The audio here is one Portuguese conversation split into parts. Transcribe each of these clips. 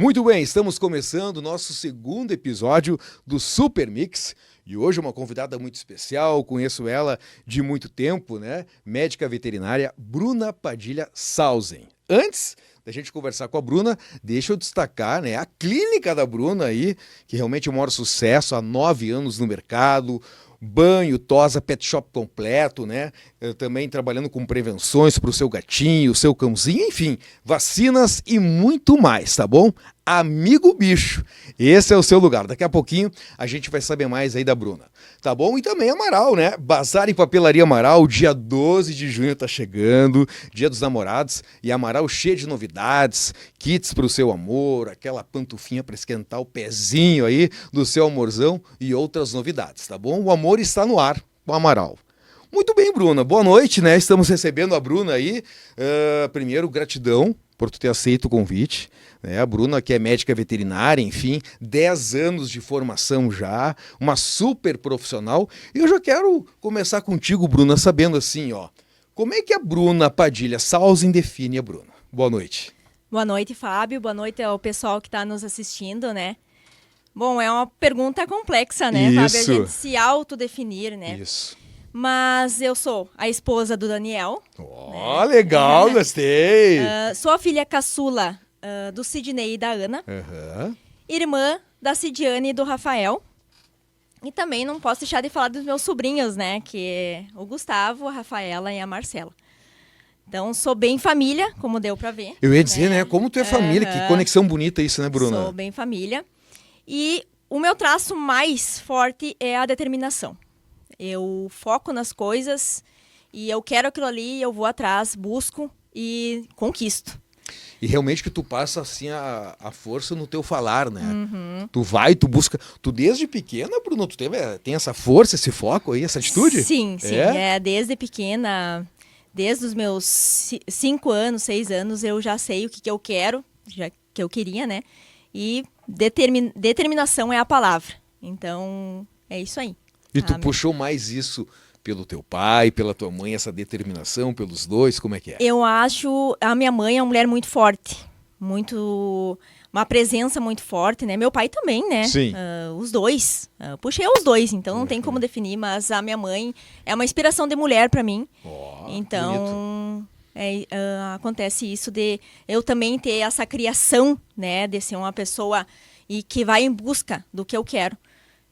Muito bem, estamos começando o nosso segundo episódio do Super Mix. E hoje uma convidada muito especial, conheço ela de muito tempo, né? Médica veterinária Bruna Padilha Sausen. Antes da gente conversar com a Bruna, deixa eu destacar, né, a clínica da Bruna aí, que realmente é um maior sucesso, há 9 anos no mercado, banho, tosa, pet shop completo, né? Também trabalhando com prevenções para o seu gatinho, o seu cãozinho, enfim, vacinas e muito mais, tá bom? Amigo Bicho, esse é o seu lugar. Daqui a pouquinho a gente vai saber mais aí da Bruna, tá bom? E também Amaral, né? Bazar e Papelaria Amaral, dia 12 de junho tá chegando, dia dos namorados, e Amaral cheio de novidades, kits pro seu amor, aquela pantufinha para esquentar o pezinho aí do seu amorzão e outras novidades, tá bom? O amor está no ar com Amaral. Muito bem, Bruna, boa noite, né? Estamos recebendo a Bruna aí. Primeiro, gratidão por tu ter aceito o convite. A Bruna, que é médica veterinária, enfim, 10 anos de formação já, uma super profissional. E eu já quero começar contigo, Bruna, sabendo assim, ó, como é que a Bruna Padilha Sausen define a Bruna? Boa noite. Boa noite, Fábio. Boa noite ao pessoal que está nos assistindo, né? Bom, é uma pergunta complexa, né, Fábio? A gente se autodefinir, né? Isso. Mas eu sou a esposa do Daniel. Ó, legal, gostei. Sou a filha caçula do Sidney e da Ana. Irmã da Cidiane e do Rafael. E também não posso deixar de falar dos meus sobrinhos, né? Que é o Gustavo, a Rafaela e a Marcela. Então, sou bem família, como deu pra ver. Eu ia dizer, né? Como tu é família, que conexão bonita isso, né, Bruna? Sou bem família. E o meu traço mais forte é a determinação. Eu foco nas coisas e eu quero aquilo ali, eu vou atrás, busco e conquisto. E realmente que tu passa assim a força no teu falar, né? Tu vai, tu busca. Tu desde pequena, Bruno, tu tem essa força, esse foco aí, essa atitude? Sim. Desde pequena, desde os meus 5 anos, 6 anos, eu já sei o que eu quero, que eu queria, né? E determinação é a palavra. Então, é isso aí. E tu puxou mais isso pelo teu pai, pela tua mãe, essa determinação, pelos dois, como é que é? Eu acho, a minha mãe é uma mulher muito forte, uma presença muito forte, né? Meu pai também, né? Sim. Os dois, puxei os dois, então não tem como definir, mas a minha mãe é uma inspiração de mulher para mim. Então, acontece isso de eu também ter essa criação, né? De ser uma pessoa e que vai em busca do que eu quero.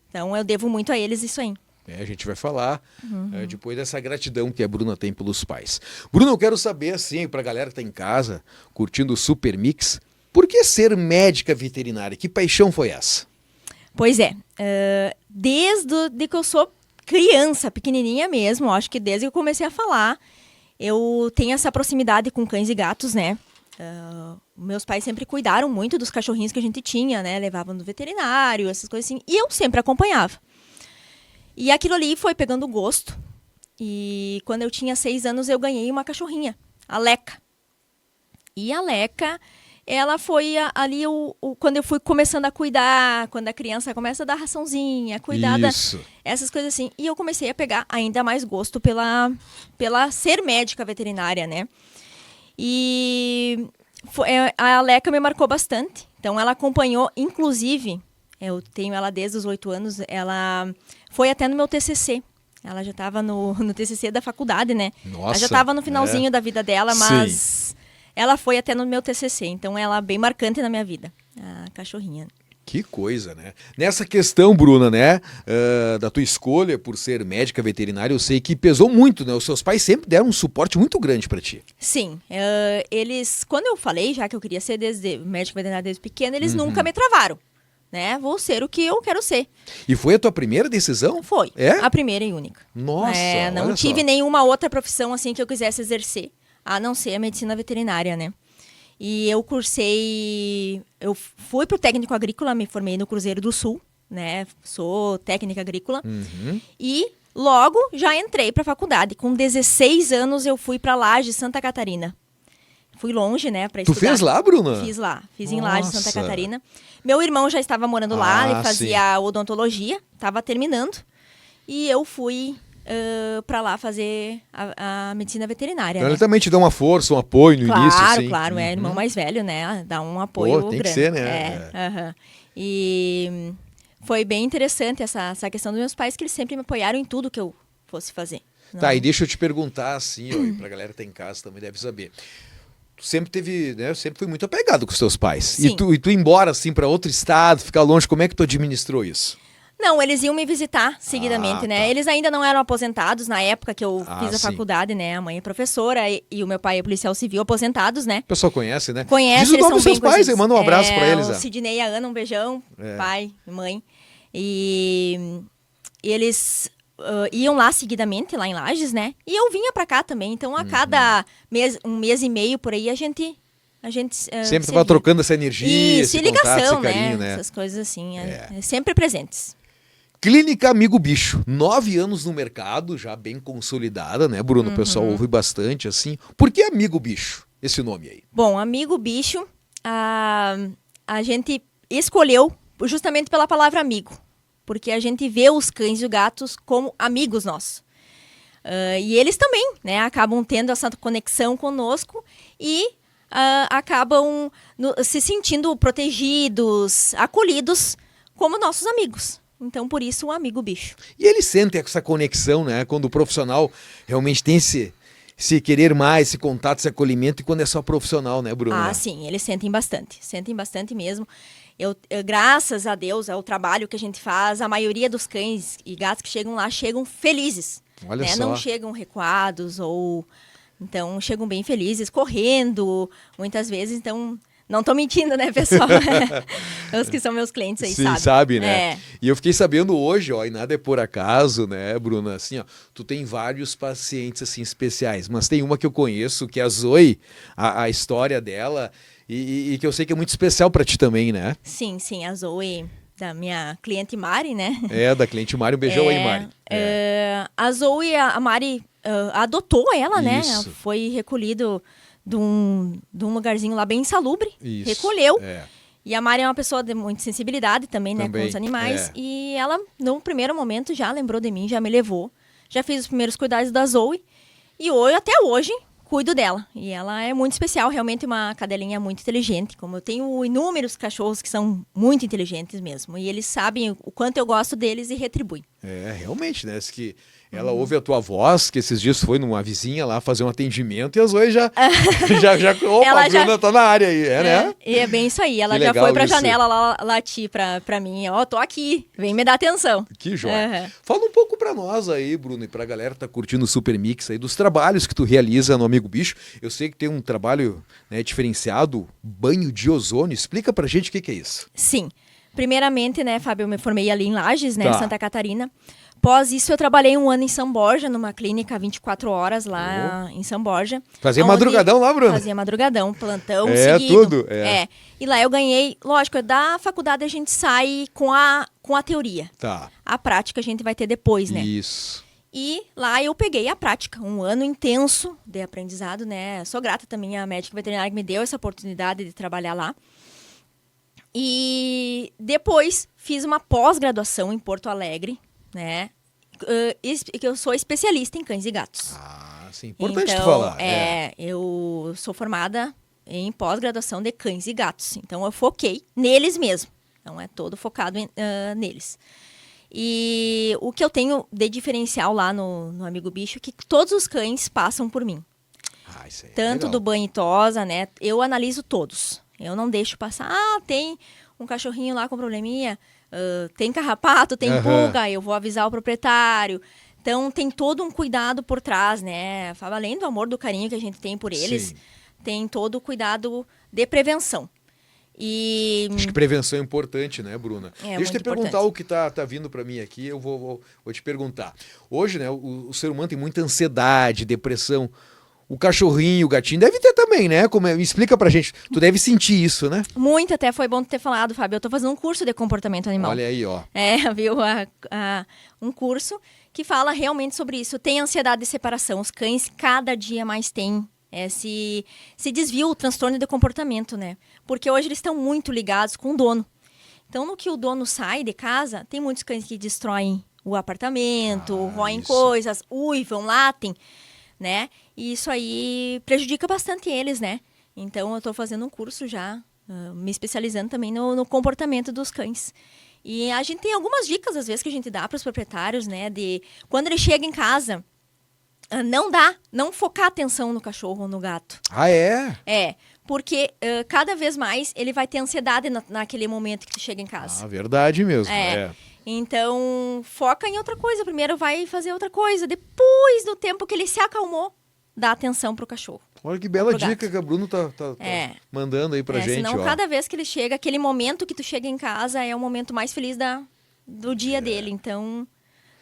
Então, eu devo muito a eles isso aí. A gente vai falar depois dessa gratidão que a Bruna tem pelos pais. Bruna, eu quero saber, assim, pra galera que tá em casa, curtindo o Super Mix, por que ser médica veterinária? Que paixão foi essa? Pois é, desde que eu sou criança, pequenininha mesmo, acho que desde que eu comecei a falar, eu tenho essa proximidade com cães e gatos, né? Meus pais sempre cuidaram muito dos cachorrinhos que a gente tinha, né? Levavam no veterinário, essas coisas assim. E eu sempre acompanhava. E aquilo ali foi pegando gosto. E quando eu tinha 6 anos, eu ganhei uma cachorrinha, a Leca. E a Leca, ela foi ali quando eu fui começando a cuidar, quando a criança começa a dar raçãozinha, cuidar essas coisas assim. E eu comecei a pegar ainda mais gosto pela ser médica veterinária, né? E a Leca me marcou bastante. Então, ela acompanhou, inclusive, eu tenho ela desde os 8 anos, ela foi até no meu TCC. Ela já estava no TCC da faculdade, né? Nossa, ela já estava no finalzinho da vida dela, mas ela foi até no meu TCC. Então, ela é bem marcante na minha vida, a cachorrinha. Que coisa, né? Nessa questão, Bruna, né, da tua escolha por ser médica veterinária, eu sei que pesou muito, né? Os seus pais sempre deram um suporte muito grande para ti. Sim. Eles, quando eu falei já que eu queria ser médica veterinária desde pequena, eles nunca me travaram, né? Vou ser o que eu quero ser. E foi a tua primeira decisão? Foi. A primeira e única. Nossa, não tive nenhuma outra profissão assim que eu quisesse exercer, a não ser a medicina veterinária, né? E eu fui pro técnico agrícola, me formei no Cruzeiro do Sul, né? Sou técnica agrícola. E logo já entrei pra faculdade. Com 16 anos eu fui pra Lages, Santa Catarina. Fui longe, né, pra estudar. Tu fez lá, Bruna? Fiz lá. Fiz em Lages, Santa Catarina. Meu irmão já estava morando lá, ele fazia odontologia, estava terminando. E eu fui para lá fazer a medicina veterinária. Então né? ele também te dá uma força, um apoio no início, assim. Claro, é irmão mais velho, né? Dá um apoio Pô, tem grande. que ser, né? Aham. E foi bem interessante essa questão dos meus pais, que eles sempre me apoiaram em tudo que eu fosse fazer. Tá, e deixa eu te perguntar, assim, ó, e pra galera que tá em casa também deve saber. Tu sempre teve, né, sempre foi muito apegado com os teus pais. Sim. E tu ir embora, assim, pra outro estado, ficar longe, como é que tu administrou isso? Não, eles iam me visitar seguidamente, né? tá. Eles ainda não eram aposentados na época que eu fiz a sim. faculdade, né? A mãe é professora e o meu pai é policial civil, aposentados, né? O pessoal conhece, né? Conhece, Diz o eles nome são dos seus bem pais, conhecidos. aí manda um abraço pra eles. O ó. Sidney e a Ana, um beijão, É. pai e mãe. E eles iam lá seguidamente, lá em Lages, né? E eu vinha pra cá também. Então, a cada um mês e meio por aí, a gente Sempre se tava via. trocando essa energia, Isso, esse e ligação, contato, esse carinho, né? Essas coisas assim, sempre presentes. Clínica Amigo Bicho, 9 anos no mercado, já bem consolidada, né, Bruno? O pessoal Uhum. ouve bastante, assim. Por que Amigo Bicho, esse nome aí? Bom, Amigo Bicho, a gente escolheu justamente pela palavra amigo, porque a gente vê os cães e os gatos como amigos nossos. E eles também, né, acabam tendo essa conexão conosco e acabam se sentindo protegidos, acolhidos como nossos amigos. Então, por isso, o Amigo Bicho. E eles sentem essa conexão, né? Quando o profissional realmente tem esse querer mais, esse contato, esse acolhimento, e quando é só profissional, né, Bruno? Sim, eles sentem bastante mesmo. Graças a Deus, ao trabalho que a gente faz, a maioria dos cães e gatos que chegam lá chegam felizes. Olha né? só. Não chegam recuados então chegam bem felizes, correndo, muitas vezes. Então, não tô mentindo, né, pessoal? Os que são meus clientes aí, Sim, sabe, né? É. E eu fiquei sabendo hoje, ó, e nada é por acaso, né, Bruna? Assim, ó, tu tem vários pacientes, assim, especiais, mas tem uma que eu conheço, que é a Zoe, a história dela, e que eu sei que é muito especial pra ti também, né? Sim, a Zoe, da minha cliente Mari, né? Da cliente Mari, um beijão aí, Mari. A Zoe, a Mari adotou ela, né? Isso. Foi recolhido de um lugarzinho lá bem insalubre, Isso. recolheu. É. E a Mari é uma pessoa de muita sensibilidade também, né, Também, com os animais. é. E ela, no primeiro momento, já lembrou de mim, já me levou. Já fiz os primeiros cuidados da Zoe. E hoje, até hoje, cuido dela. E ela é muito especial, realmente uma cadelinha muito inteligente. Como eu tenho inúmeros cachorros que são muito inteligentes mesmo. E eles sabem o quanto eu gosto deles e retribuem. Realmente, né? Diz que ela ouve a tua voz, que esses dias foi numa vizinha lá fazer um atendimento, e a Zoe já opa, Ela a Bruna tá na área aí, né? E é bem isso aí. Ela Que já legal foi pra isso. janela lá latir pra mim. Ó, tô aqui, vem me dar atenção. Que joia. Uhum. Fala um pouco pra nós aí, Bruno, e pra galera que tá curtindo o Super Mix aí, dos trabalhos que tu realiza no Amigo Bicho. Eu sei que tem um trabalho, né, diferenciado, banho de ozônio. Explica pra gente o que é isso. Sim. Primeiramente, né, Fábio, eu me formei ali em Lages, né, Tá. Santa Catarina. Após isso, eu trabalhei um ano em São Borja, numa clínica 24 horas lá em São Borja. Fazia onde madrugadão lá, Bruno? Fazia madrugadão, plantão É, seguido. tudo, é. E lá eu ganhei, lógico, da faculdade a gente sai com a teoria. Tá. A prática a gente vai ter depois, né? Isso. E lá eu peguei a prática, um ano intenso de aprendizado, né? Sou grata também à médica veterinária que me deu essa oportunidade de trabalhar lá. E depois fiz uma pós-graduação em Porto Alegre, né? Que eu sou especialista em cães e gatos. Sim, importante então, tu falar. eu sou formada em pós-graduação de cães e gatos. Então, eu foquei neles mesmo. Não é todo focado neles. E o que eu tenho de diferencial lá no Amigo Bicho é que todos os cães passam por mim. Isso aí é Tanto legal. do banho e tosa, né? Eu analiso todos. Eu não deixo passar. Tem um cachorrinho lá com probleminha, tem carrapato, tem pulga, eu vou avisar o proprietário. Então, tem todo um cuidado por trás, né? Além do amor, do carinho que a gente tem por eles, Sim. tem todo o cuidado de prevenção. E Acho que prevenção é importante, né, Bruna? Deixa eu muito te perguntar importante. o que tá vindo para mim aqui, eu vou te perguntar. Hoje, né, o ser humano tem muita ansiedade, depressão. O cachorrinho, o gatinho deve ter também, né? Explica pra gente. Tu deve sentir isso, né? muito, até foi bom ter falado, Fábio. Eu tô fazendo um curso de comportamento animal. Olha aí, ó. Viu? Um curso que fala realmente sobre isso. Tem ansiedade de separação. Os cães cada dia mais têm esse desvio, o transtorno de comportamento, né? Porque hoje eles estão muito ligados com o dono. Então, no que o dono sai de casa, tem muitos cães que destroem o apartamento, roem isso. coisas, uivam, latem, né? E isso aí prejudica bastante eles, né? Então, eu tô fazendo um curso já, me especializando também no comportamento dos cães. E a gente tem algumas dicas, às vezes, que a gente dá para os proprietários, né? De quando ele chega em casa, não focar atenção no cachorro ou no gato. Ah, é? Porque cada vez mais ele vai ter ansiedade naquele momento que tu chega em casa. Ah, verdade mesmo. Então, foca em outra coisa. Primeiro vai fazer outra coisa. Depois, no tempo que ele se acalmou, dá atenção pro cachorro. Olha que bela Pro gato. dica que a Bruna tá mandando aí pra gente. Senão, ó. cada vez que ele chega, aquele momento que tu chega em casa é o momento mais feliz do dia dele. Então,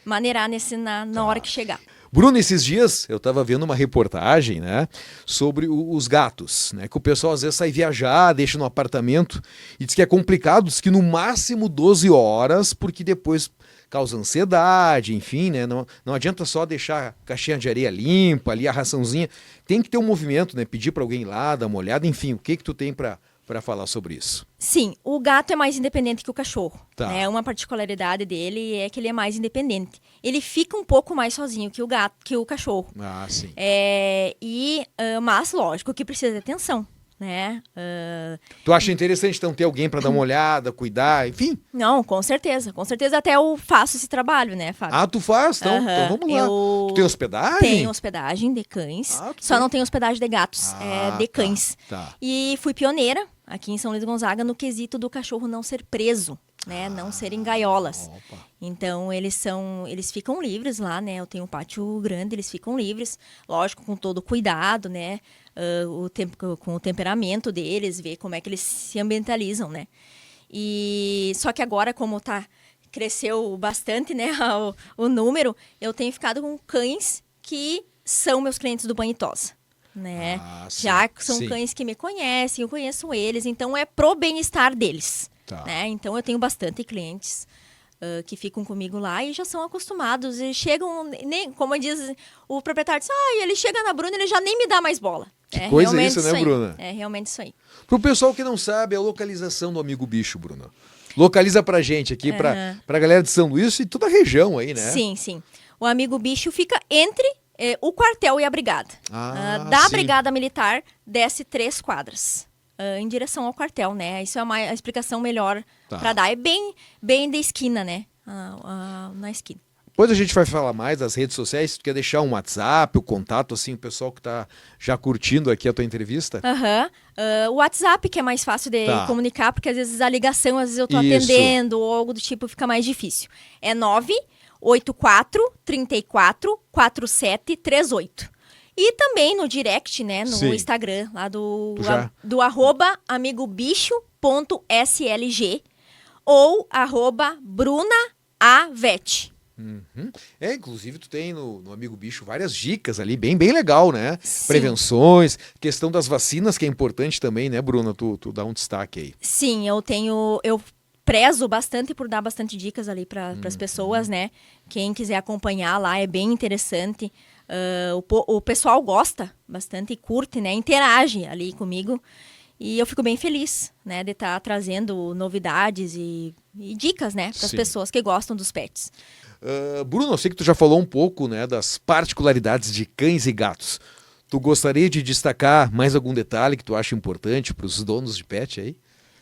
maneirar na hora que chegar. Bruno, esses dias eu estava vendo uma reportagem, né, sobre os gatos, né, que o pessoal às vezes sai viajar, deixa no apartamento e diz que é complicado, diz que no máximo 12 horas, porque depois causa ansiedade, enfim, né, não adianta só deixar a caixinha de areia limpa ali, a raçãozinha, tem que ter um movimento, né, pedir para alguém ir lá, dar uma olhada, enfim, o que tu tem para falar sobre isso? Sim, o gato é mais independente que o cachorro. Tá. Né? Uma particularidade dele é que ele é mais independente. Ele fica um pouco mais sozinho que o cachorro. Ah, sim. Mas, lógico, que precisa de atenção. Né? Tu acha interessante então ter alguém para dar uma olhada, cuidar, enfim? Não, com certeza. Com certeza até eu faço esse trabalho, né, Fábio? Ah, tu faz? Então vamos lá. Tu tem hospedagem? Tenho hospedagem de cães. Só não tenho hospedagem de gatos, de cães. Tá. E fui pioneira aqui em São Luís Gonzaga no quesito do cachorro não ser preso, né? Não ser em gaiolas. Opa. Então, eles ficam livres lá, né? Eu tenho um pátio grande, eles ficam livres. Lógico, com todo cuidado, né? Com o temperamento deles, ver como é que eles se ambientalizam, né? Só que agora, como cresceu bastante, né? O número, eu tenho ficado com cães que são meus clientes do banho e tosa. Né? Já são cães que me conhecem, eu conheço eles, então é pro bem-estar deles. Tá. Né? Então eu tenho bastante clientes que ficam comigo lá e já são acostumados. E chegam, como diz o proprietário, diz, ele chega na Bruna, ele já nem me dá mais bola. Que coisa isso, né, Bruna? É realmente isso aí. Pro pessoal que não sabe, a localização do Amigo Bicho, Bruna. Localiza pra gente aqui, pra galera de São Luís e toda a região aí, né? Sim, sim. O Amigo Bicho fica entre o quartel e a brigada. Da Brigada Militar, desce 3 quadras. Em direção ao quartel, né? Isso é a explicação melhor para dar. É bem da esquina, né? Na esquina. Depois a gente vai falar mais das redes sociais. Se tu quer deixar um WhatsApp, o contato, assim, o pessoal que tá já curtindo aqui a tua entrevista. O WhatsApp, que é mais fácil de comunicar, porque às vezes a ligação, às vezes eu tô atendendo ou algo do tipo, fica mais difícil. É 984 34 47 38. E também no direct, né, no Instagram, lá do @amigobicho.slg ou @brunaavet. Inclusive tu tem no Amigo Bicho várias dicas ali, bem legal, né? Sim. Prevenções, questão das vacinas que é importante também, né, Bruna? Tu dá um destaque aí. Sim, eu prezo bastante por dar bastante dicas ali para as pessoas, né? Quem quiser acompanhar lá é bem interessante. O pessoal gosta bastante e curte, né? Interage ali comigo. E eu fico bem feliz, né? De estar trazendo novidades e dicas, né? Para as pessoas que gostam dos pets. Bruno, eu sei que tu já falou um pouco, né? Das particularidades de cães e gatos. Tu gostaria de destacar mais algum detalhe que tu acha importante para os donos de pet aí?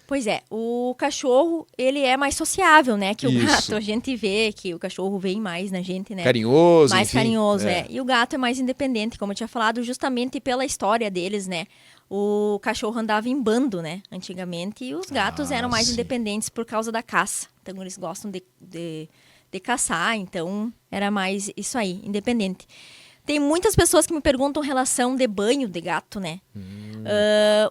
Pois é, o cachorro, ele é mais sociável, né, que o gato. A gente vê que o cachorro vem mais na gente, né? Carinhoso, mais enfim. Carinhoso, E o gato é mais independente, como eu tinha falado, justamente pela história deles, né? O cachorro andava em bando, né, antigamente, e os gatos eram mais independentes por causa da caça. Então, eles gostam de caçar, então era mais isso aí, independente. Tem muitas pessoas que me perguntam relação de banho de gato, né?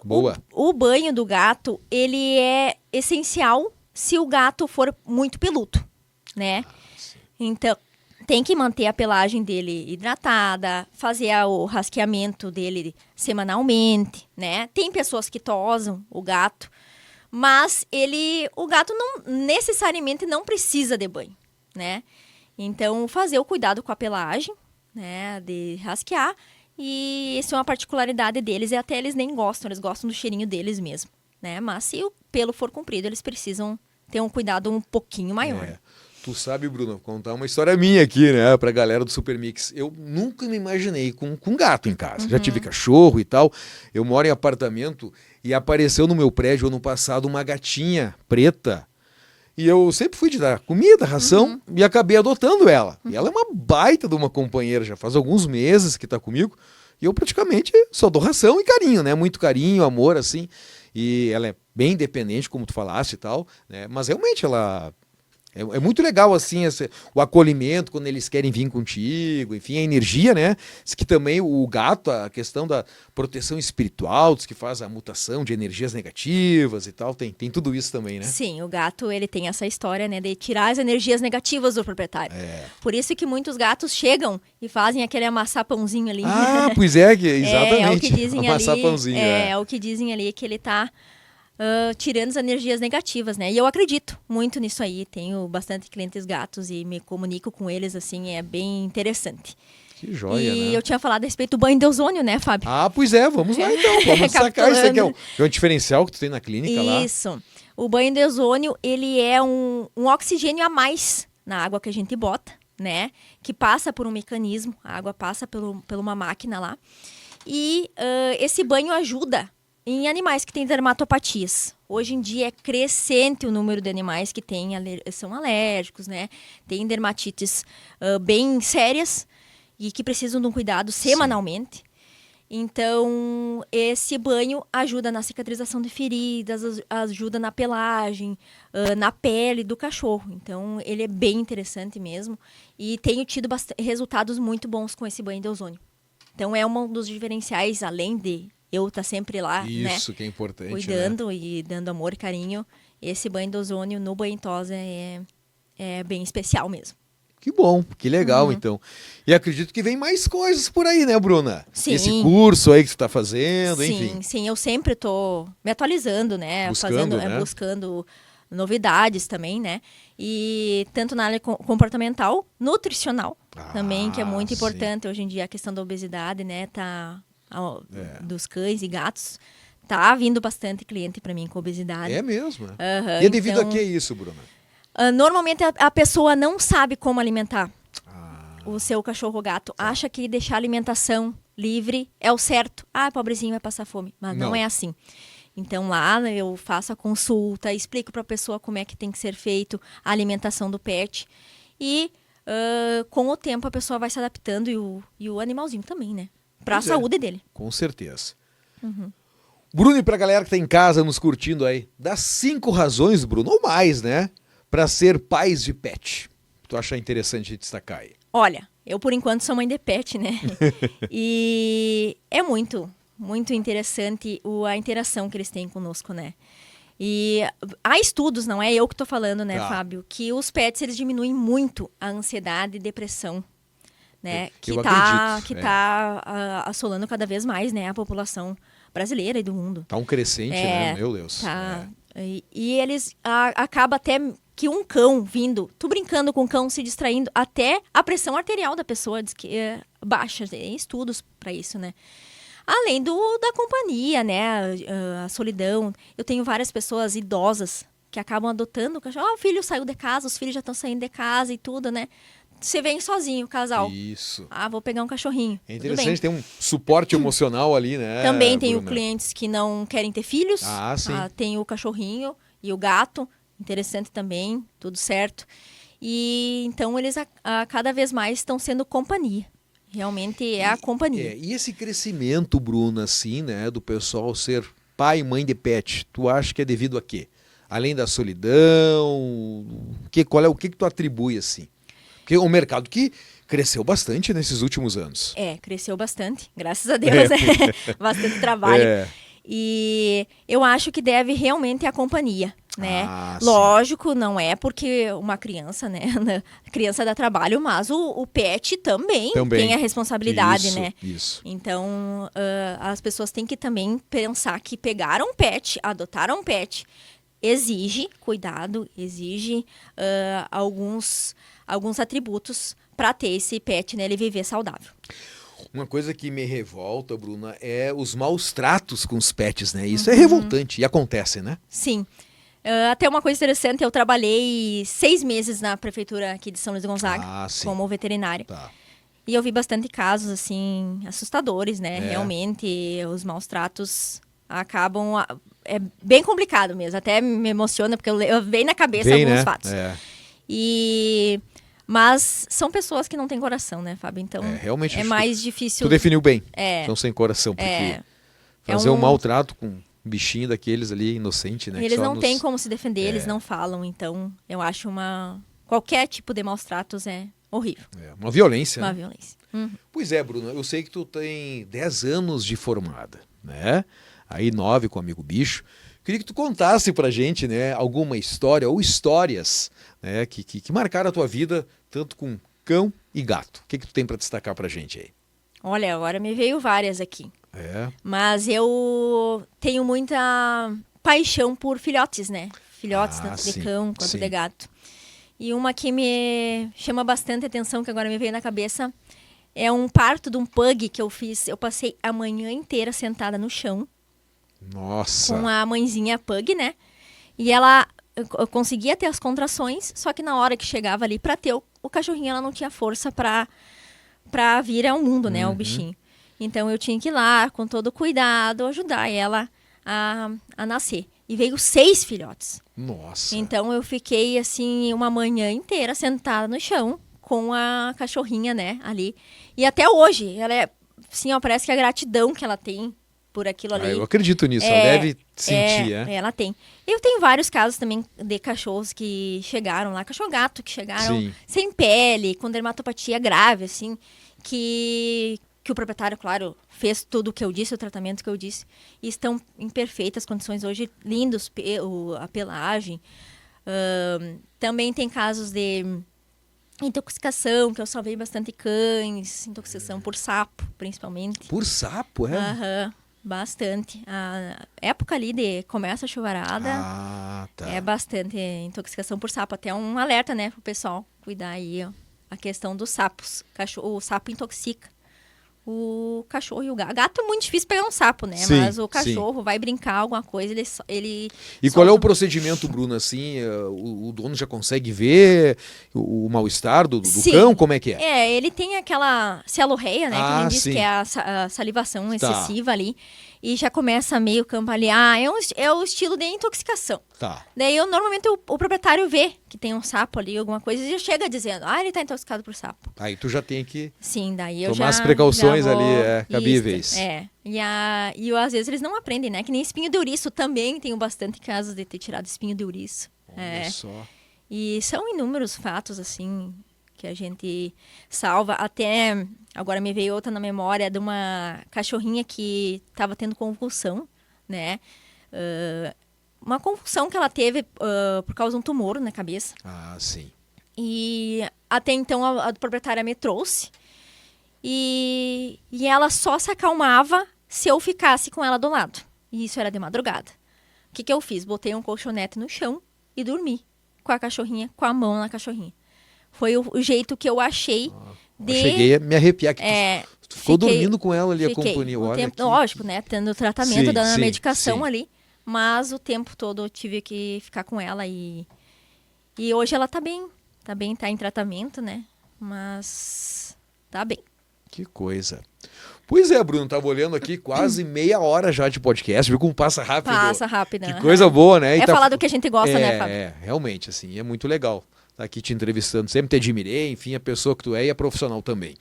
Boa. O banho do gato, ele é essencial se o gato for muito peludo, né? Então, tem que manter a pelagem dele hidratada, fazer o rasqueamento dele semanalmente, né? Tem pessoas que tosam o gato, mas o gato não necessariamente não precisa de banho, né? Então, fazer o cuidado com a pelagem, né, de rasquear, e isso é uma particularidade deles, e até eles nem gostam, eles gostam do cheirinho deles mesmo, né, mas se o pelo for comprido, eles precisam ter um cuidado um pouquinho maior. Tu sabe, Bruno, vou contar uma história minha aqui, né, pra galera do Super Mix. Eu nunca me imaginei com gato em casa. Já tive cachorro e tal. Eu moro em apartamento e apareceu no meu prédio ano passado uma gatinha preta. E eu sempre fui de dar comida, ração, e acabei adotando ela. E ela é uma baita de uma companheira, já faz alguns meses que tá comigo. E eu praticamente só dou ração e carinho, né? Muito carinho, amor, assim. E ela é bem independente, como tu falaste e tal, né? Mas realmente ela... É muito legal, assim, o acolhimento, quando eles querem vir contigo, enfim, a energia, né? Diz que também o gato, a questão da proteção espiritual, diz que faz a mutação de energias negativas e tal, tem tudo isso também, né? Sim, o gato, ele tem essa história, né, de tirar as energias negativas do proprietário. Por isso que muitos gatos chegam e fazem aquele amassar pãozinho ali. Ah, pois é, exatamente. É o que dizem Amassar ali. pãozinho, É o que dizem ali, que ele tá tirando as energias negativas, né? E eu acredito muito nisso aí. Tenho bastante clientes gatos e me comunico com eles, assim, é bem interessante. Que joia, E né? eu tinha falado a respeito do banho de ozônio, né, Fábio? Ah, pois é, vamos lá então. Vamos sacar isso aqui. Capitulando. É um diferencial que tu tem na clínica lá. Isso. O banho de ozônio, ele é um oxigênio a mais na água que a gente bota, né? Que passa por um mecanismo, a água passa por uma máquina lá. E esse banho ajuda em animais que têm dermatopatias. Hoje em dia é crescente o número de animais que são alérgicos, né? Tem dermatites bem sérias e que precisam de um cuidado semanalmente. Então, esse banho ajuda na cicatrização de feridas, ajuda na pelagem, na pele do cachorro. Então, ele é bem interessante mesmo. E tenho tido resultados muito bons com esse banho de ozônio. Então, é um dos diferenciais, além de eu estar sempre lá, Isso, né, que é importante, cuidando, né? e dando amor e carinho. Esse banho de ozônio no banho tosa é bem especial mesmo. Que bom, que legal, então. E acredito que vem mais coisas por aí, né, Bruna? Sim. Esse curso aí que você está fazendo, enfim. Sim, eu sempre estou me atualizando, né? Buscando, Buscando novidades também, né? E tanto na área comportamental, nutricional também, que é muito sim. importante. Hoje em dia a questão da obesidade, né? Dos cães e gatos, tá vindo bastante cliente para mim com obesidade. É mesmo, né? Uhum, E é devido então, a que isso, Bruna? Normalmente a pessoa não sabe como alimentar o seu cachorro ou gato. Acha que deixar a alimentação livre é o certo. Ah, pobrezinho vai passar fome. Mas não é assim. Então lá eu faço a consulta, explico para a pessoa como é que tem que ser feito a alimentação do pet. E com o tempo a pessoa vai se adaptando e o animalzinho também, né? Para a saúde dele. Com certeza. Bruno, e pra galera que tá em casa nos curtindo aí, dá 5 razões, Bruno, ou mais, né? Pra ser pais de pet. Tu acha interessante destacar aí? Olha, eu por enquanto sou mãe de pet, né? E é muito, muito interessante a interação que eles têm conosco, né? E há estudos, não é eu que tô falando, né, Fábio? Que os pets, eles diminuem muito a ansiedade e depressão, né? Eu acredito, que tá assolando cada vez mais, né, a população brasileira e do mundo. Tá um crescente, né? Meu Deus. Tá. E eles acaba até que um cão vindo, tu brincando com o cão, se distraindo, até a pressão arterial da pessoa diz que baixa. Tem estudos para isso, né? Além da companhia, né? A solidão. Eu tenho várias pessoas idosas que acabam adotando o cachorro. O filho saiu de casa, os filhos já estão saindo de casa e tudo, né? Você vem sozinho, casal. Isso. Vou pegar um cachorrinho. É interessante ter um suporte emocional ali, né? Também tenho Bruna? clientes que não querem ter filhos. Sim. Tem o cachorrinho e o gato. Interessante também, tudo certo. E então eles cada vez mais estão sendo companhia. Realmente é a companhia. E esse crescimento, Bruna, assim, né, do pessoal ser pai e mãe de pet, tu acha que é devido a quê? Além da solidão, o que tu atribui, assim? Porque o mercado que cresceu bastante nesses últimos anos. Cresceu bastante, graças a Deus. Bastante trabalho. E eu acho que deve realmente à companhia, né? Lógico, não é porque uma criança, né? A criança dá trabalho, mas o pet também tem a responsabilidade, né? Isso. Então, as pessoas têm que também pensar que pegar um pet, adotar um pet, exige cuidado, exige alguns atributos para ter esse pet, né? Ele viver saudável. Uma coisa que me revolta, Bruna, é os maus tratos com os pets, né? Isso é revoltante e acontece, né? Sim. Até uma coisa interessante, eu trabalhei 6 meses na prefeitura aqui de São Luís Gonzaga, como veterinária. Tá. E eu vi bastante casos, assim, assustadores, né? Realmente, os maus tratos acabam... É bem complicado mesmo, até me emociona, porque eu venho na cabeça alguns fatos. Mas são pessoas que não têm coração, né, Fábio? Então, realmente mais difícil... Tu definiu bem. São sem coração, porque fazer um maltrato com um bichinho daqueles ali, inocente, né? Eles não têm como se defender, eles não falam. Então, eu acho qualquer tipo de maus tratos é horrível. Uma violência. Uma violência. Pois é, Bruno, eu sei que tu tem 10 anos de formada, né? Aí 9 com o Amigo Bicho. Queria que tu contasse pra gente, né, alguma história ou histórias, né, que marcaram a tua vida, tanto com cão e gato. O que tu tem pra destacar pra gente aí? Olha, agora me veio várias aqui. Mas eu tenho muita paixão por filhotes, né? Filhotes, tanto de cão quanto de gato. E uma que me chama bastante atenção, que agora me veio na cabeça, é um parto de um pug que eu fiz. Eu passei a manhã inteira sentada no chão. Nossa! Com a mãezinha pug, né? E eu conseguia ter as contrações, só que na hora que chegava ali pra ter o cachorrinho, ela não tinha força pra vir ao mundo, né? O bichinho. Então eu tinha que ir lá, com todo cuidado, ajudar ela a nascer. E veio 6 filhotes. Nossa! Então eu fiquei, assim, uma manhã inteira sentada no chão com a cachorrinha, né? Ali. E até hoje, ela é, assim, ó, parece que a gratidão que ela tem por aquilo ali. Eu acredito nisso, ela deve sentir, ela tem. Eu tenho vários casos também de cachorros que chegaram lá, cachorro-gato, que chegaram sem pele, com dermatopatia grave, assim, que o proprietário, claro, fez tudo o que eu disse, o tratamento que eu disse, e estão em perfeitas condições hoje, lindos, a pelagem. Também tem casos de intoxicação, que eu salvei bastante cães, intoxicação por sapo, principalmente. Por sapo, Bastante. A época ali começa a chuvarada, é bastante intoxicação por sapo. Até um alerta, né, pro pessoal cuidar aí, ó, a questão dos sapos. O sapo intoxica o cachorro e o gato. Gato é muito difícil pegar um sapo, né? Mas o cachorro vai brincar alguma coisa, ele E qual é o procedimento, Bruno, assim? O dono já consegue ver o mal-estar do cão? Como é que é? Ele tem aquela celorreia, né? Que a gente diz que é a salivação excessiva ali. E já começa meio campo ali. É o estilo de intoxicação. Daí, normalmente, o proprietário vê que tem um sapo ali, alguma coisa, e já chega dizendo, ele tá intoxicado por sapo. Aí tu já tem que tomar as precauções ali, cabíveis. E às vezes eles não aprendem, né? Que nem espinho de ouriço também, tenho bastante casos de ter tirado espinho de ouriço. Olha só. E são inúmeros fatos, assim, que a gente salva. Até agora me veio outra na memória de uma cachorrinha que estava tendo convulsão, né? Uma convulsão que ela teve por causa de um tumor na cabeça. Sim. E até então a proprietária me trouxe. E ela só se acalmava se eu ficasse com ela do lado. E isso era de madrugada. O que eu fiz? Botei um colchonete no chão e dormi com a cachorrinha, com a mão na cachorrinha. Foi o jeito que eu achei de... Eu cheguei a me arrepiar. Tu ficou dormindo com ela ali, a companhia. Lógico, né? Tendo tratamento, dando a medicação ali. Mas o tempo todo eu tive que ficar com ela. E hoje ela tá bem. Tá em tratamento, né? Mas tá bem. Que coisa. Pois é, Bruno, tava olhando aqui quase meia hora já de podcast, viu como passa rápido? Passa rápido. Que coisa boa, né? E falar do que a gente gosta, né, Fábio? Realmente, assim, é muito legal estar aqui te entrevistando, sempre te admirei, enfim, a pessoa que tu é e a profissional também.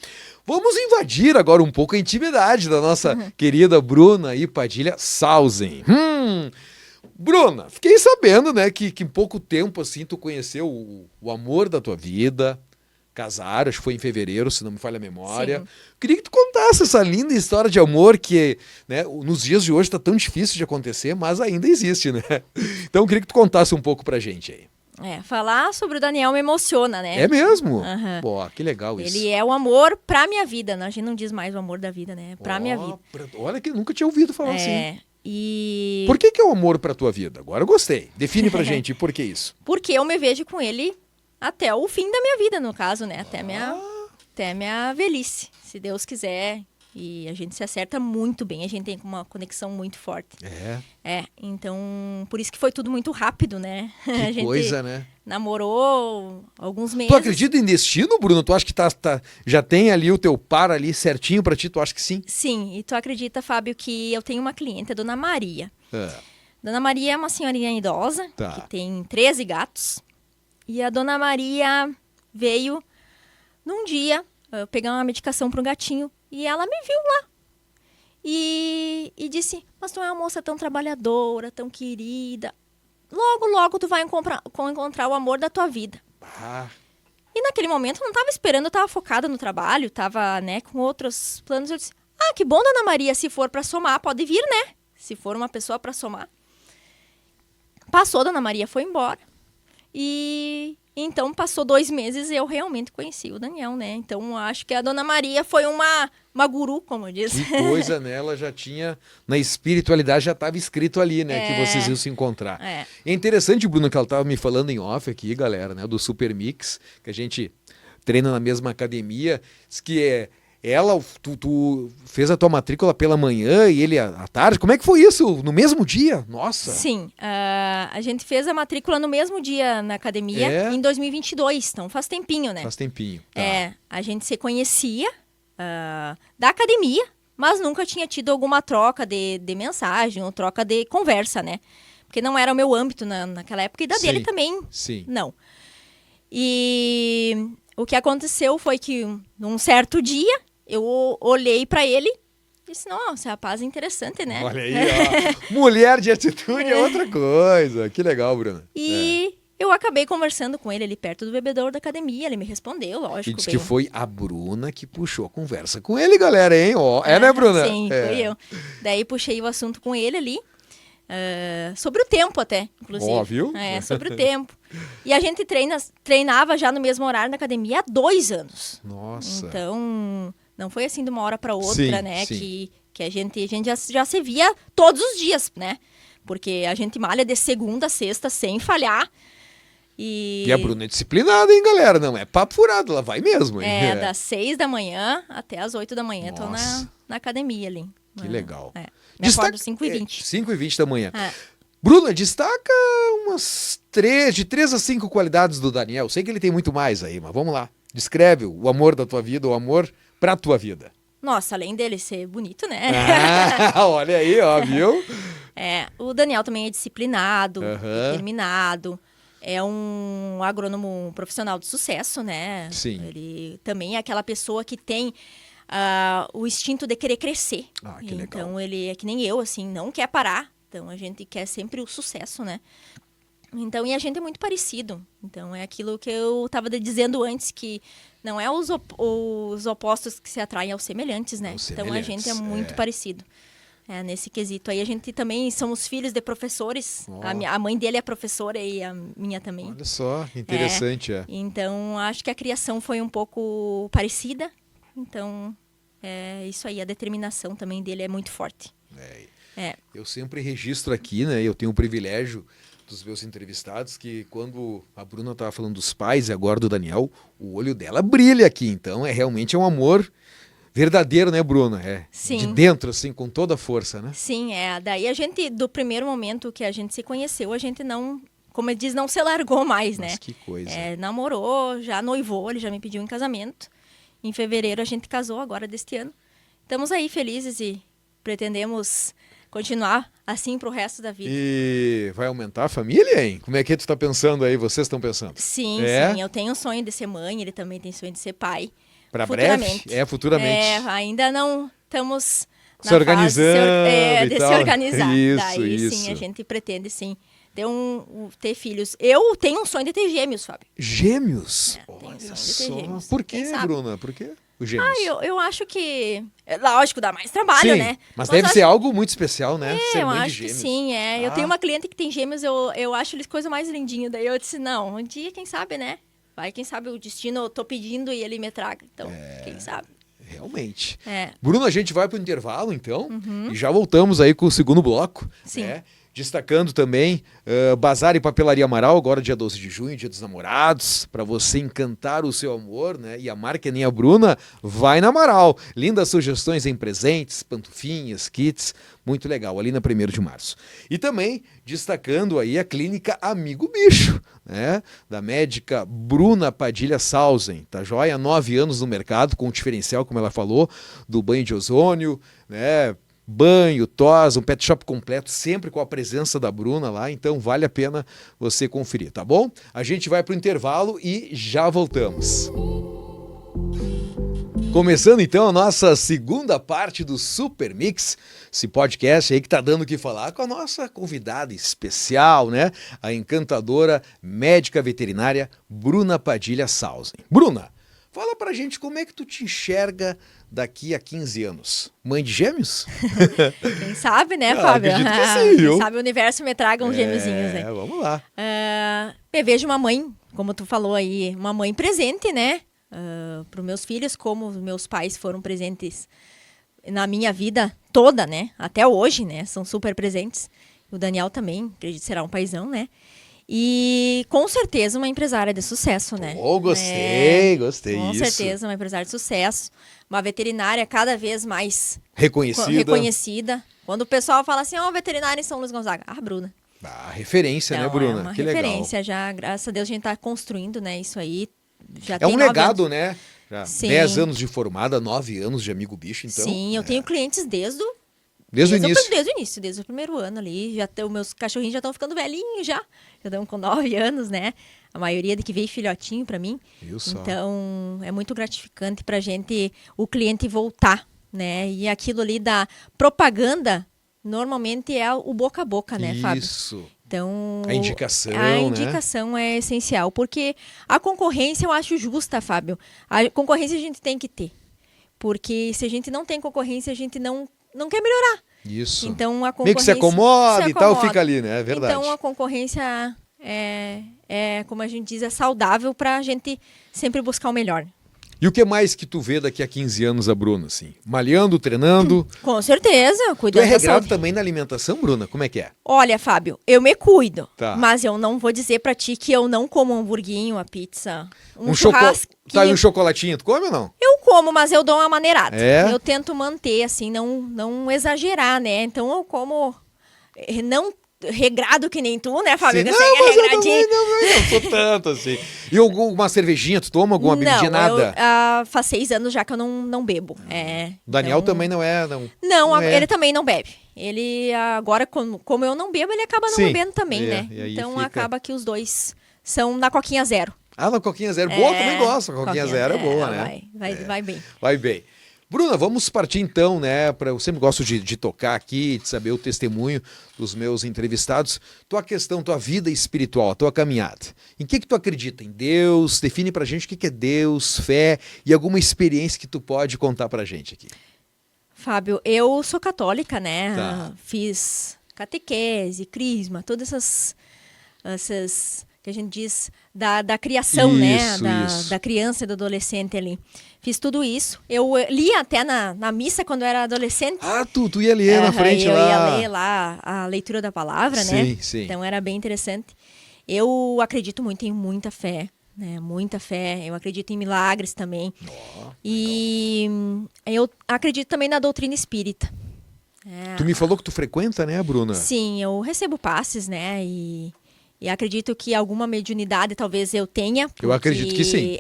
Vamos invadir agora um pouco a intimidade da nossa querida Bruna e Padilha Sausen. Bruna, fiquei sabendo, né, que em pouco tempo, assim, tu conheceu o amor da tua vida, casaram, acho que foi em fevereiro, se não me falha a memória. Sim. Queria que tu contasse essa linda história de amor que, né, nos dias de hoje tá tão difícil de acontecer, mas ainda existe, né? Então eu queria que tu contasse um pouco pra gente aí. Falar sobre o Daniel me emociona, né? É mesmo? Pô, que legal isso. Ele é o amor pra minha vida, né? A gente não diz mais o amor da vida, né? Pra minha vida. Olha que eu nunca tinha ouvido falar assim. E... Por que é o amor pra tua vida? Agora eu gostei. Define pra gente por que isso. Porque eu me vejo com ele até o fim da minha vida, no caso, né? Até minha velhice. Se Deus quiser E a gente se acerta muito bem, a gente tem uma conexão muito forte. Então, por isso que foi tudo muito rápido, né? A Que gente coisa, né? namorou alguns meses. Tu acredita em destino, Bruno? Tu acha que já tem ali o teu par ali certinho pra ti? Tu acha que sim? Sim, e tu acredita, Fábio, que eu tenho uma cliente, a Dona Maria. É. Dona Maria é uma senhorinha idosa, Tá. que tem 13 gatos. E a Dona Maria veio num dia pegar uma medicação para um gatinho. E ela me viu lá. E disse, mas tu é uma moça tão trabalhadora, tão querida. Logo, logo tu vai encontrar o amor da tua vida. Ah, E naquele momento eu não estava esperando, eu estava focada no trabalho, estava, né, com outros planos. Eu disse, que bom, Dona Maria, se for para somar, pode vir, né? Se for uma pessoa para somar. Passou, Dona Maria foi embora. E então passou 2 meses e eu realmente conheci o Daniel, né? Então acho que a Dona Maria foi uma guru, como eu disse. que coisa, né? Ela já tinha, na espiritualidade já estava escrito ali, né? Que vocês iam se encontrar. É. É interessante, Bruno, que ela estava me falando em off aqui, galera, né? Do Super Mix, que a gente treina na mesma academia. Diz que tu fez a tua matrícula pela manhã e ele à tarde. Como é que foi isso? No mesmo dia? Nossa! Sim, a gente fez a matrícula no mesmo dia na academia, em 2022, então faz tempinho, né? Faz tempinho. Tá. A gente se conhecia da academia, mas nunca tinha tido alguma troca de mensagem ou troca de conversa, né? Porque não era o meu âmbito naquela época e da dele também, não. E o que aconteceu foi que num certo dia eu olhei pra ele e disse, nossa, esse rapaz é interessante, né? Olha aí, ó. Mulher de atitude é outra coisa. Que legal, Bruno. E eu acabei conversando com ele ali perto do bebedouro da academia. Ele me respondeu, lógico. E disse que foi a Bruna que puxou a conversa com ele, galera, hein? Né, Bruna? Sim, fui eu. Daí puxei o assunto com ele ali. Sobre o tempo até, inclusive. Viu? Sobre o tempo. E a gente treinava já no mesmo horário na academia há 2 anos. Nossa. Então, não foi assim de uma hora para outra, Sim, né? sim. Que a gente já se via todos os dias, né? Porque a gente malha de segunda a sexta sem falhar. E a Bruna é disciplinada, hein, galera? Não é papo furado, ela vai mesmo, hein? Das 6 da manhã até as 8 da manhã. Tô na academia ali. Que legal. Me acordo 5h20. 5h20 da manhã. Bruna, destaca de 3 a 5 qualidades do Daniel. Sei que ele tem muito mais aí, mas vamos lá. Descreve o amor da tua vida, o amor pra tua vida. Nossa, além dele ser bonito, né? Olha aí, ó, viu? O Daniel também é disciplinado, determinado. É um agrônomo profissional de sucesso, né? Sim. Ele também é aquela pessoa que tem o instinto de querer crescer. Que legal. Então, ele é que nem eu, assim, não quer parar. Então, a gente quer sempre o sucesso, né? Então, e a gente é muito parecido. Então, é aquilo que eu estava dizendo antes, que não é os opostos que se atraem aos semelhantes, né? Então, a gente é muito parecido. Nesse quesito. Aí, a gente também somos filhos de professores. A mãe dele é professora e a minha também. Olha só, interessante, Então, acho que a criação foi um pouco parecida. Então, isso aí. A determinação também dele é muito forte. Eu sempre registro aqui, né? Eu tenho o privilégio dos meus entrevistados que quando a Bruna estava falando dos pais e agora do Daniel, o olho dela brilha aqui. Então, realmente é um amor verdadeiro, né, Bruna? Sim. De dentro, assim, com toda a força, né? Sim, Daí a gente, do primeiro momento que a gente se conheceu, a gente não, como ele diz, não se largou mais, né? Mas que coisa. Namorou, já noivou, ele já me pediu em casamento. Em fevereiro a gente casou, agora deste ano. Estamos aí felizes e pretendemos continuar assim pro resto da vida. E vai aumentar a família, hein? Como é que tu tá pensando aí? Vocês estão pensando? Sim, sim. Eu tenho o sonho de ser mãe, ele também tem sonho de ser pai. Para breve? Futuramente. Ainda não estamos se organizando de se organizar. Daí sim, a gente pretende sim ter filhos. Eu tenho um sonho de ter gêmeos, Fábio. Gêmeos? Tenho sonho de ter gêmeos. Por que, Bruna? Por que os gêmeos? Eu acho que, lógico, dá mais trabalho, sim, né? Mas deve ser algo muito especial, né? Ser eu mãe acho de gêmeos. que sim, Eu tenho uma cliente que tem gêmeos, eu acho eles coisa mais lindinha. Daí eu disse, não, um dia, quem sabe, né? Vai, quem sabe o destino eu tô pedindo e ele me traga. Então, quem sabe. Realmente. Bruno, a gente vai pro intervalo, então, e já voltamos aí com o segundo bloco. Sim. Destacando também Bazar e Papelaria Amaral, agora dia 12 de junho, dia dos namorados, para você encantar o seu amor, né? E amar que nem a Bruna, vai na Amaral. Lindas sugestões em presentes, pantufinhas, kits, muito legal, ali na 1º de março. E também destacando aí a clínica Amigo Bicho, né? Da médica Bruna Padilha Sausen, tá joia? 9 anos no mercado, com o diferencial, como ela falou, do banho de ozônio, né? Banho, tosa, um pet shop completo, sempre com a presença da Bruna lá, então vale a pena você conferir, tá bom? A gente vai pro intervalo e já voltamos. Começando então a nossa segunda parte do Super Mix, esse podcast aí que tá dando o que falar com a nossa convidada especial, né? A encantadora médica veterinária Bruna Padilha Sausen. Bruna, fala pra gente como é que tu te enxerga daqui a 15 anos. Mãe de gêmeos? Quem sabe, né, Fábio? Acredito que sim, viu? Quem sabe o universo me traga uns gêmeozinhos, né? Vamos lá. Eu vejo uma mãe, como tu falou aí, uma mãe presente, né? Para os meus filhos, como os meus pais foram presentes na minha vida toda, né? Até hoje, né? São super presentes. O Daniel também, acredito que será um paizão, né? E com certeza uma empresária de sucesso, né? Oh, gostei Com disso. certeza uma empresária de sucesso. Uma veterinária cada vez mais reconhecida. Quando o pessoal fala assim, veterinária em São Luís Gonzaga. Bruna. Referência, Então, né, Bruna? É uma que referência legal. já, graças a Deus a gente está construindo, né, isso aí. Já É tem um 9 legado, anos. né? Já Sim. 10 anos de formada, 9 anos de Amigo Bicho, então. Sim, eu tenho clientes desde o início. Desde o início, desde o primeiro ano ali. Os meus cachorrinhos já estão ficando velhinhos já. Já estão com 9 anos, né? A maioria de que veio filhotinho para mim. Então, é muito gratificante pra gente, o cliente voltar, né? E aquilo ali da propaganda, normalmente é o boca a boca, né, Fábio? Isso. Então, A indicação, a indicação é essencial, porque a concorrência eu acho justa, Fábio. A concorrência a gente tem que ter. Porque se a gente não tem concorrência, a gente não quer melhorar. Isso. Então, a concorrência meio que se acomoda e tal, fica ali, né? É verdade. Então, a concorrência como a gente diz, é saudável para a gente sempre buscar o melhor. E o que mais que tu vê daqui a 15 anos a Bruna, assim? Malhando, treinando? Com certeza, Tu cuidando é da regrado saúde. também na alimentação, Bruna? Como é que é? Olha, Fábio, eu me cuido, Tá. mas eu não vou dizer pra ti que eu não como um hamburguinho, uma pizza, um chocolate. churrasco. Tá, e um chocolatinho, tu come ou não? Eu como, mas eu dou uma maneirada. É? Eu tento manter, assim, não exagerar, né? Então eu como, não regrado que nem tu, né, Fábio? Sim, Que você é mas eu regradinho. também não sou tanto assim. E alguma cervejinha, tu toma alguma bebidinha? Nada? Faz 6 anos já que eu não bebo. O Daniel então... também não é, não. Não, é. ele também não bebe. Ele agora, como eu não bebo, ele acaba não Sim, bebendo também, né? e aí Então fica- acaba que os dois são na coquinha zero. Ah, na Coquinha Zero. Boa, também gosto. A Coquinha Zero é boa, né? Vai bem. Vai bem. Bruna, vamos partir então, né? Eu sempre gosto de tocar aqui, de saber o testemunho dos meus entrevistados. Tua questão, tua vida espiritual, tua caminhada. Em que tu acredita? Em Deus? Define pra gente o que é Deus, fé e alguma experiência que tu pode contar pra gente aqui. Fábio, eu sou católica, né? Tá. Fiz catequese, crisma, todas essas que a gente diz da criação, né? Da criança e do adolescente ali. Fiz tudo isso. Eu li até na missa quando eu era adolescente. Ah, tu ia ler na frente eu lá. Eu ia ler lá a leitura da palavra, né? Sim. Então era bem interessante. Eu acredito muito em muita fé, né? Muita fé. Eu acredito em milagres também. E eu acredito também na doutrina espírita. Tu me falou que tu frequenta, né, Bruna? Sim, eu recebo passes, né? E acredito que alguma mediunidade talvez eu tenha. Eu acredito que sim.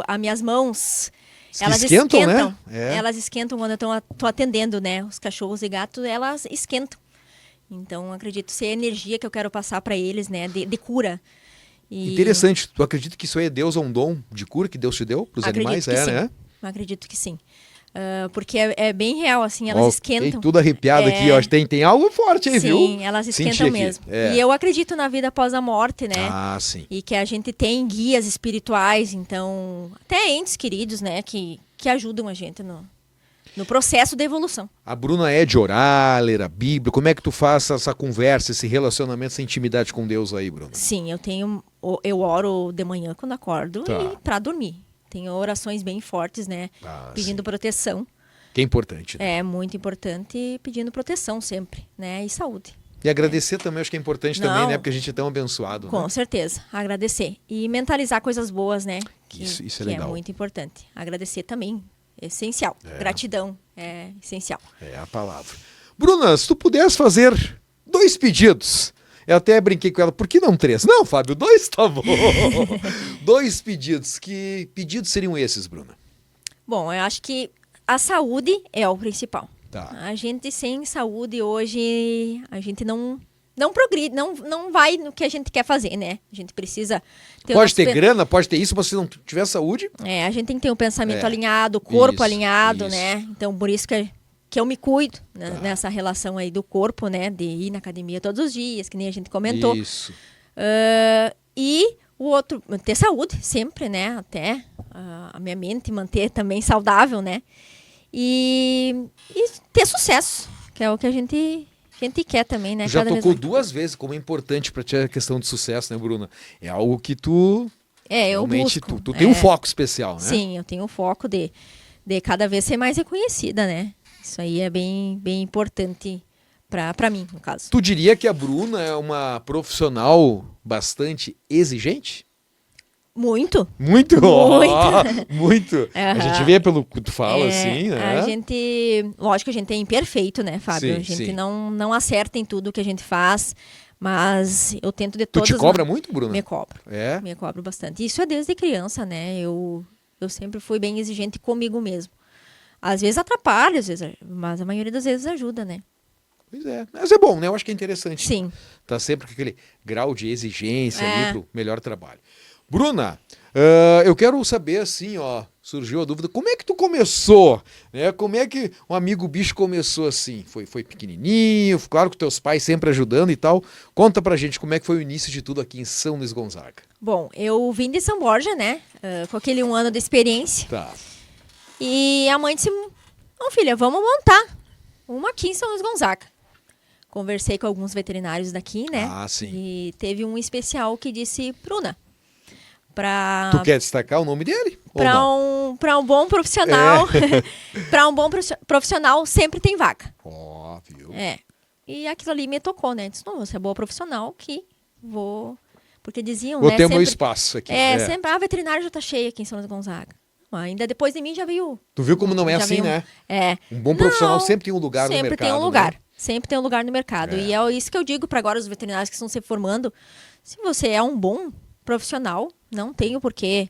As minhas mãos, Que elas esquentam, né? Elas esquentam quando eu tô atendendo, né? Os cachorros e gatos, elas esquentam. Então, acredito ser a energia que eu quero passar para eles, né? De cura. Interessante. Tu acredita que isso aí é Deus ou um dom de cura que Deus te deu para os animais? Né? Acredito que sim. Porque é bem real, assim, elas esquentam. Fiquei tudo arrepiado aqui, ó. Tem algo forte aí, viu? Sim, elas esquentam mesmo. E eu acredito na vida após a morte, né? Ah, sim. E que a gente tem guias espirituais, então, até entes queridos, né? Que ajudam a gente no processo de evolução. A Bruna é de orar, ler a Bíblia. Como é que tu faz essa conversa, esse relacionamento, essa intimidade com Deus aí, Bruna? Sim, eu oro de manhã quando acordo Tá. e para dormir. Tenho orações bem fortes, né? Pedindo proteção. Que é importante, né? É muito importante, pedindo proteção sempre, né? E saúde. E agradecer também, acho que é importante também, Não. né? Porque a gente é tão abençoado. Com Né? certeza, agradecer. E mentalizar coisas boas, né? Isso é que legal. é muito importante. Agradecer também, é essencial. Gratidão é essencial. É a palavra. Bruna, se tu pudesse fazer 2 pedidos, eu até brinquei com ela, por que não 3? Não, Fábio, 2 tá bom. 2 pedidos. Que pedidos seriam esses, Bruna? Bom, eu acho que a saúde é o principal. Tá. A gente sem saúde hoje, a gente não progride, não vai no que a gente quer fazer, né? A gente precisa ter Pode ter grana, pode ter isso, mas se não tiver saúde... a gente tem que ter um pensamento alinhado, o corpo Isso, alinhado, isso. né? Então, por isso que eu me cuido, né? Nessa relação aí do corpo, né? De ir na academia todos os dias, que nem a gente comentou. Isso. E o outro, ter saúde sempre, né? Até a minha mente manter também saudável, né? E ter sucesso, que é o que a gente quer também, né? Já Cada vez tocou mais. 2 vezes como é importante pra ti a questão de sucesso, né, Bruna? É algo que tu... Eu realmente, busco. tu tem um foco especial, né? Sim, eu tenho o foco de cada vez ser mais reconhecida, né? Isso aí é bem, bem importante para mim, no caso. Tu diria que a Bruna é uma profissional bastante exigente? Muito. Muito? Muito. Ó, muito. A Aham. gente vê pelo que tu fala, assim, né? A gente, lógico que a gente é imperfeito, né, Fábio? Sim, A gente sim. não acerta em tudo que a gente faz, mas eu tento de Tu todas te cobra muito, Bruna? Me cobro. É? Me cobro bastante. Isso é desde criança, né? Eu sempre fui bem exigente comigo mesmo. Às vezes atrapalha, mas a maioria das vezes ajuda, né? Pois é. Mas é bom, né? Eu acho que é interessante. Sim. Tá sempre com aquele grau de exigência É. ali pro melhor trabalho. Bruna, eu quero saber, assim, ó, surgiu a dúvida, como é que tu começou? Né? Como é que um amigo bicho começou assim? Foi pequenininho, claro que teus pais sempre ajudando e tal. Conta pra gente como é que foi o início de tudo aqui em São Luís Gonzaga. Bom, eu vim de São Borja, né? Com aquele 1 ano de experiência. Tá. E a mãe disse, filha, vamos montar uma aqui em São Luís Gonzaga. Conversei com alguns veterinários daqui, né? Ah, sim. E teve um especial que disse, Bruna, pra... Tu quer destacar o nome dele? Ou não? Para um bom profissional, para um bom profissional sempre tem vaga. Ó, viu? É. E aquilo ali me tocou, né? Disse, não, você é boa profissional, que vou... Porque diziam, Vou né? ter o meu sempre, espaço aqui. sempre, a veterinária já tá cheia aqui em São Luís Gonzaga. Ainda depois de mim já veio... Tu viu como não é já assim, veio né? É. Um bom profissional Não, sempre tem um lugar no mercado. Sempre tem um lugar. Né? Sempre tem um lugar no mercado. E é isso que eu digo para agora os veterinários que estão se formando. Se você é um bom profissional, não tem o porquê,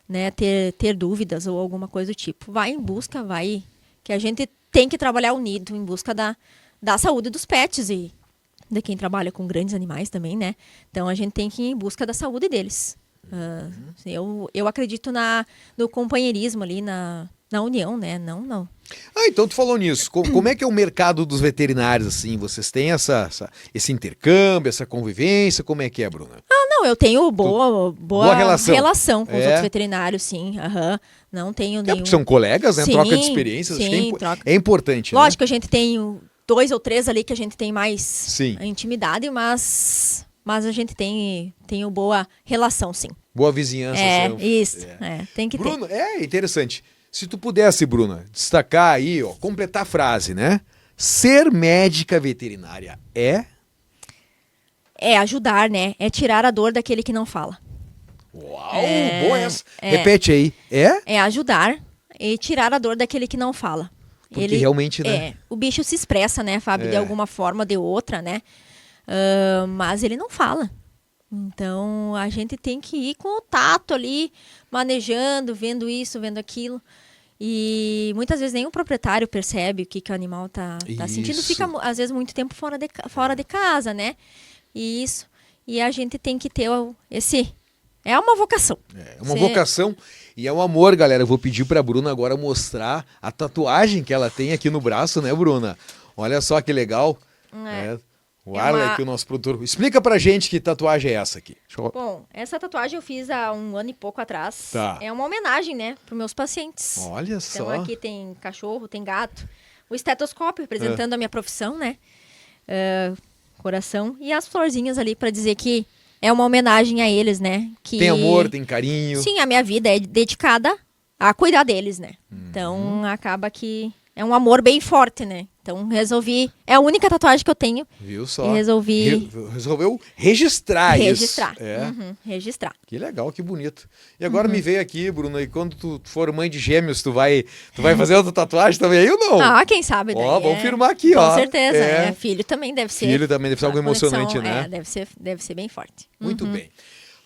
né, ter dúvidas ou alguma coisa do tipo. Vai em busca, que a gente tem que trabalhar unido em busca da saúde dos pets e de quem trabalha com grandes animais também, né? Então a gente tem que ir em busca da saúde deles. Eu acredito no companheirismo ali, na união, né? Não. Ah, então tu falou nisso. Como é que é o mercado dos veterinários, assim? Vocês têm esse intercâmbio, essa convivência? Como é que é, Bruna? Não, eu tenho boa relação com os outros veterinários, sim. Não tenho nenhum... Porque são colegas, né? Sim, Troca de experiências. sim, Acho que troca. é importante, Lógico né? que a gente tem 2 ou 3 ali que a gente tem mais Sim. intimidade, mas a gente tem boa relação, sim. Boa vizinhança. Isso. Tem que ter. Bruna, é interessante. Se tu pudesse, Bruna, destacar aí, ó, completar a frase, né? Ser médica veterinária é... É ajudar, né? É tirar a dor daquele que não fala. Uau, boa essa. Repete aí. É? É ajudar e tirar a dor daquele que não fala. Porque realmente, né? O bicho se expressa, né, Fábio, de alguma forma ou de outra, né? Mas ele não fala. Então, a gente tem que ir com o tato ali, manejando, vendo isso, vendo aquilo. E muitas vezes nem o proprietário percebe o que o animal tá sentindo. Fica, às vezes, muito tempo fora de casa, né? Isso. E a gente tem que ter esse... É uma vocação. É uma vocação e é um amor, galera. Eu vou pedir pra Bruna agora mostrar a tatuagem que ela tem aqui no braço, né, Bruna? Olha só que legal. O Arley, aqui, o nosso produtor. Explica pra gente que tatuagem é essa aqui. Bom, essa tatuagem eu fiz há 1 ano e pouco atrás. Tá. É uma homenagem, né, pros meus pacientes. Olha só. Então aqui tem cachorro, tem gato. O estetoscópio, representando a minha profissão, né? Coração. E as florzinhas ali pra dizer que é uma homenagem a eles, né? Que... Tem amor, tem carinho. Sim, a minha vida é dedicada a cuidar deles, né? Então acaba que é um amor bem forte, né? Então resolvi, é a única tatuagem que eu tenho. Viu só? E resolvi Resolveu registrar isso. registrar. É. Registrar. Que legal, que bonito. E agora me veio aqui, Bruna, e quando tu for mãe de gêmeos, tu vai fazer outra tatuagem também aí ou não? Ah, quem sabe daí. Ó, vamos firmar aqui, Com ó. certeza. É. Filho também deve ser. Filho também deve ser algo a conexão, emocionante, né? Deve ser bem forte. Muito bem.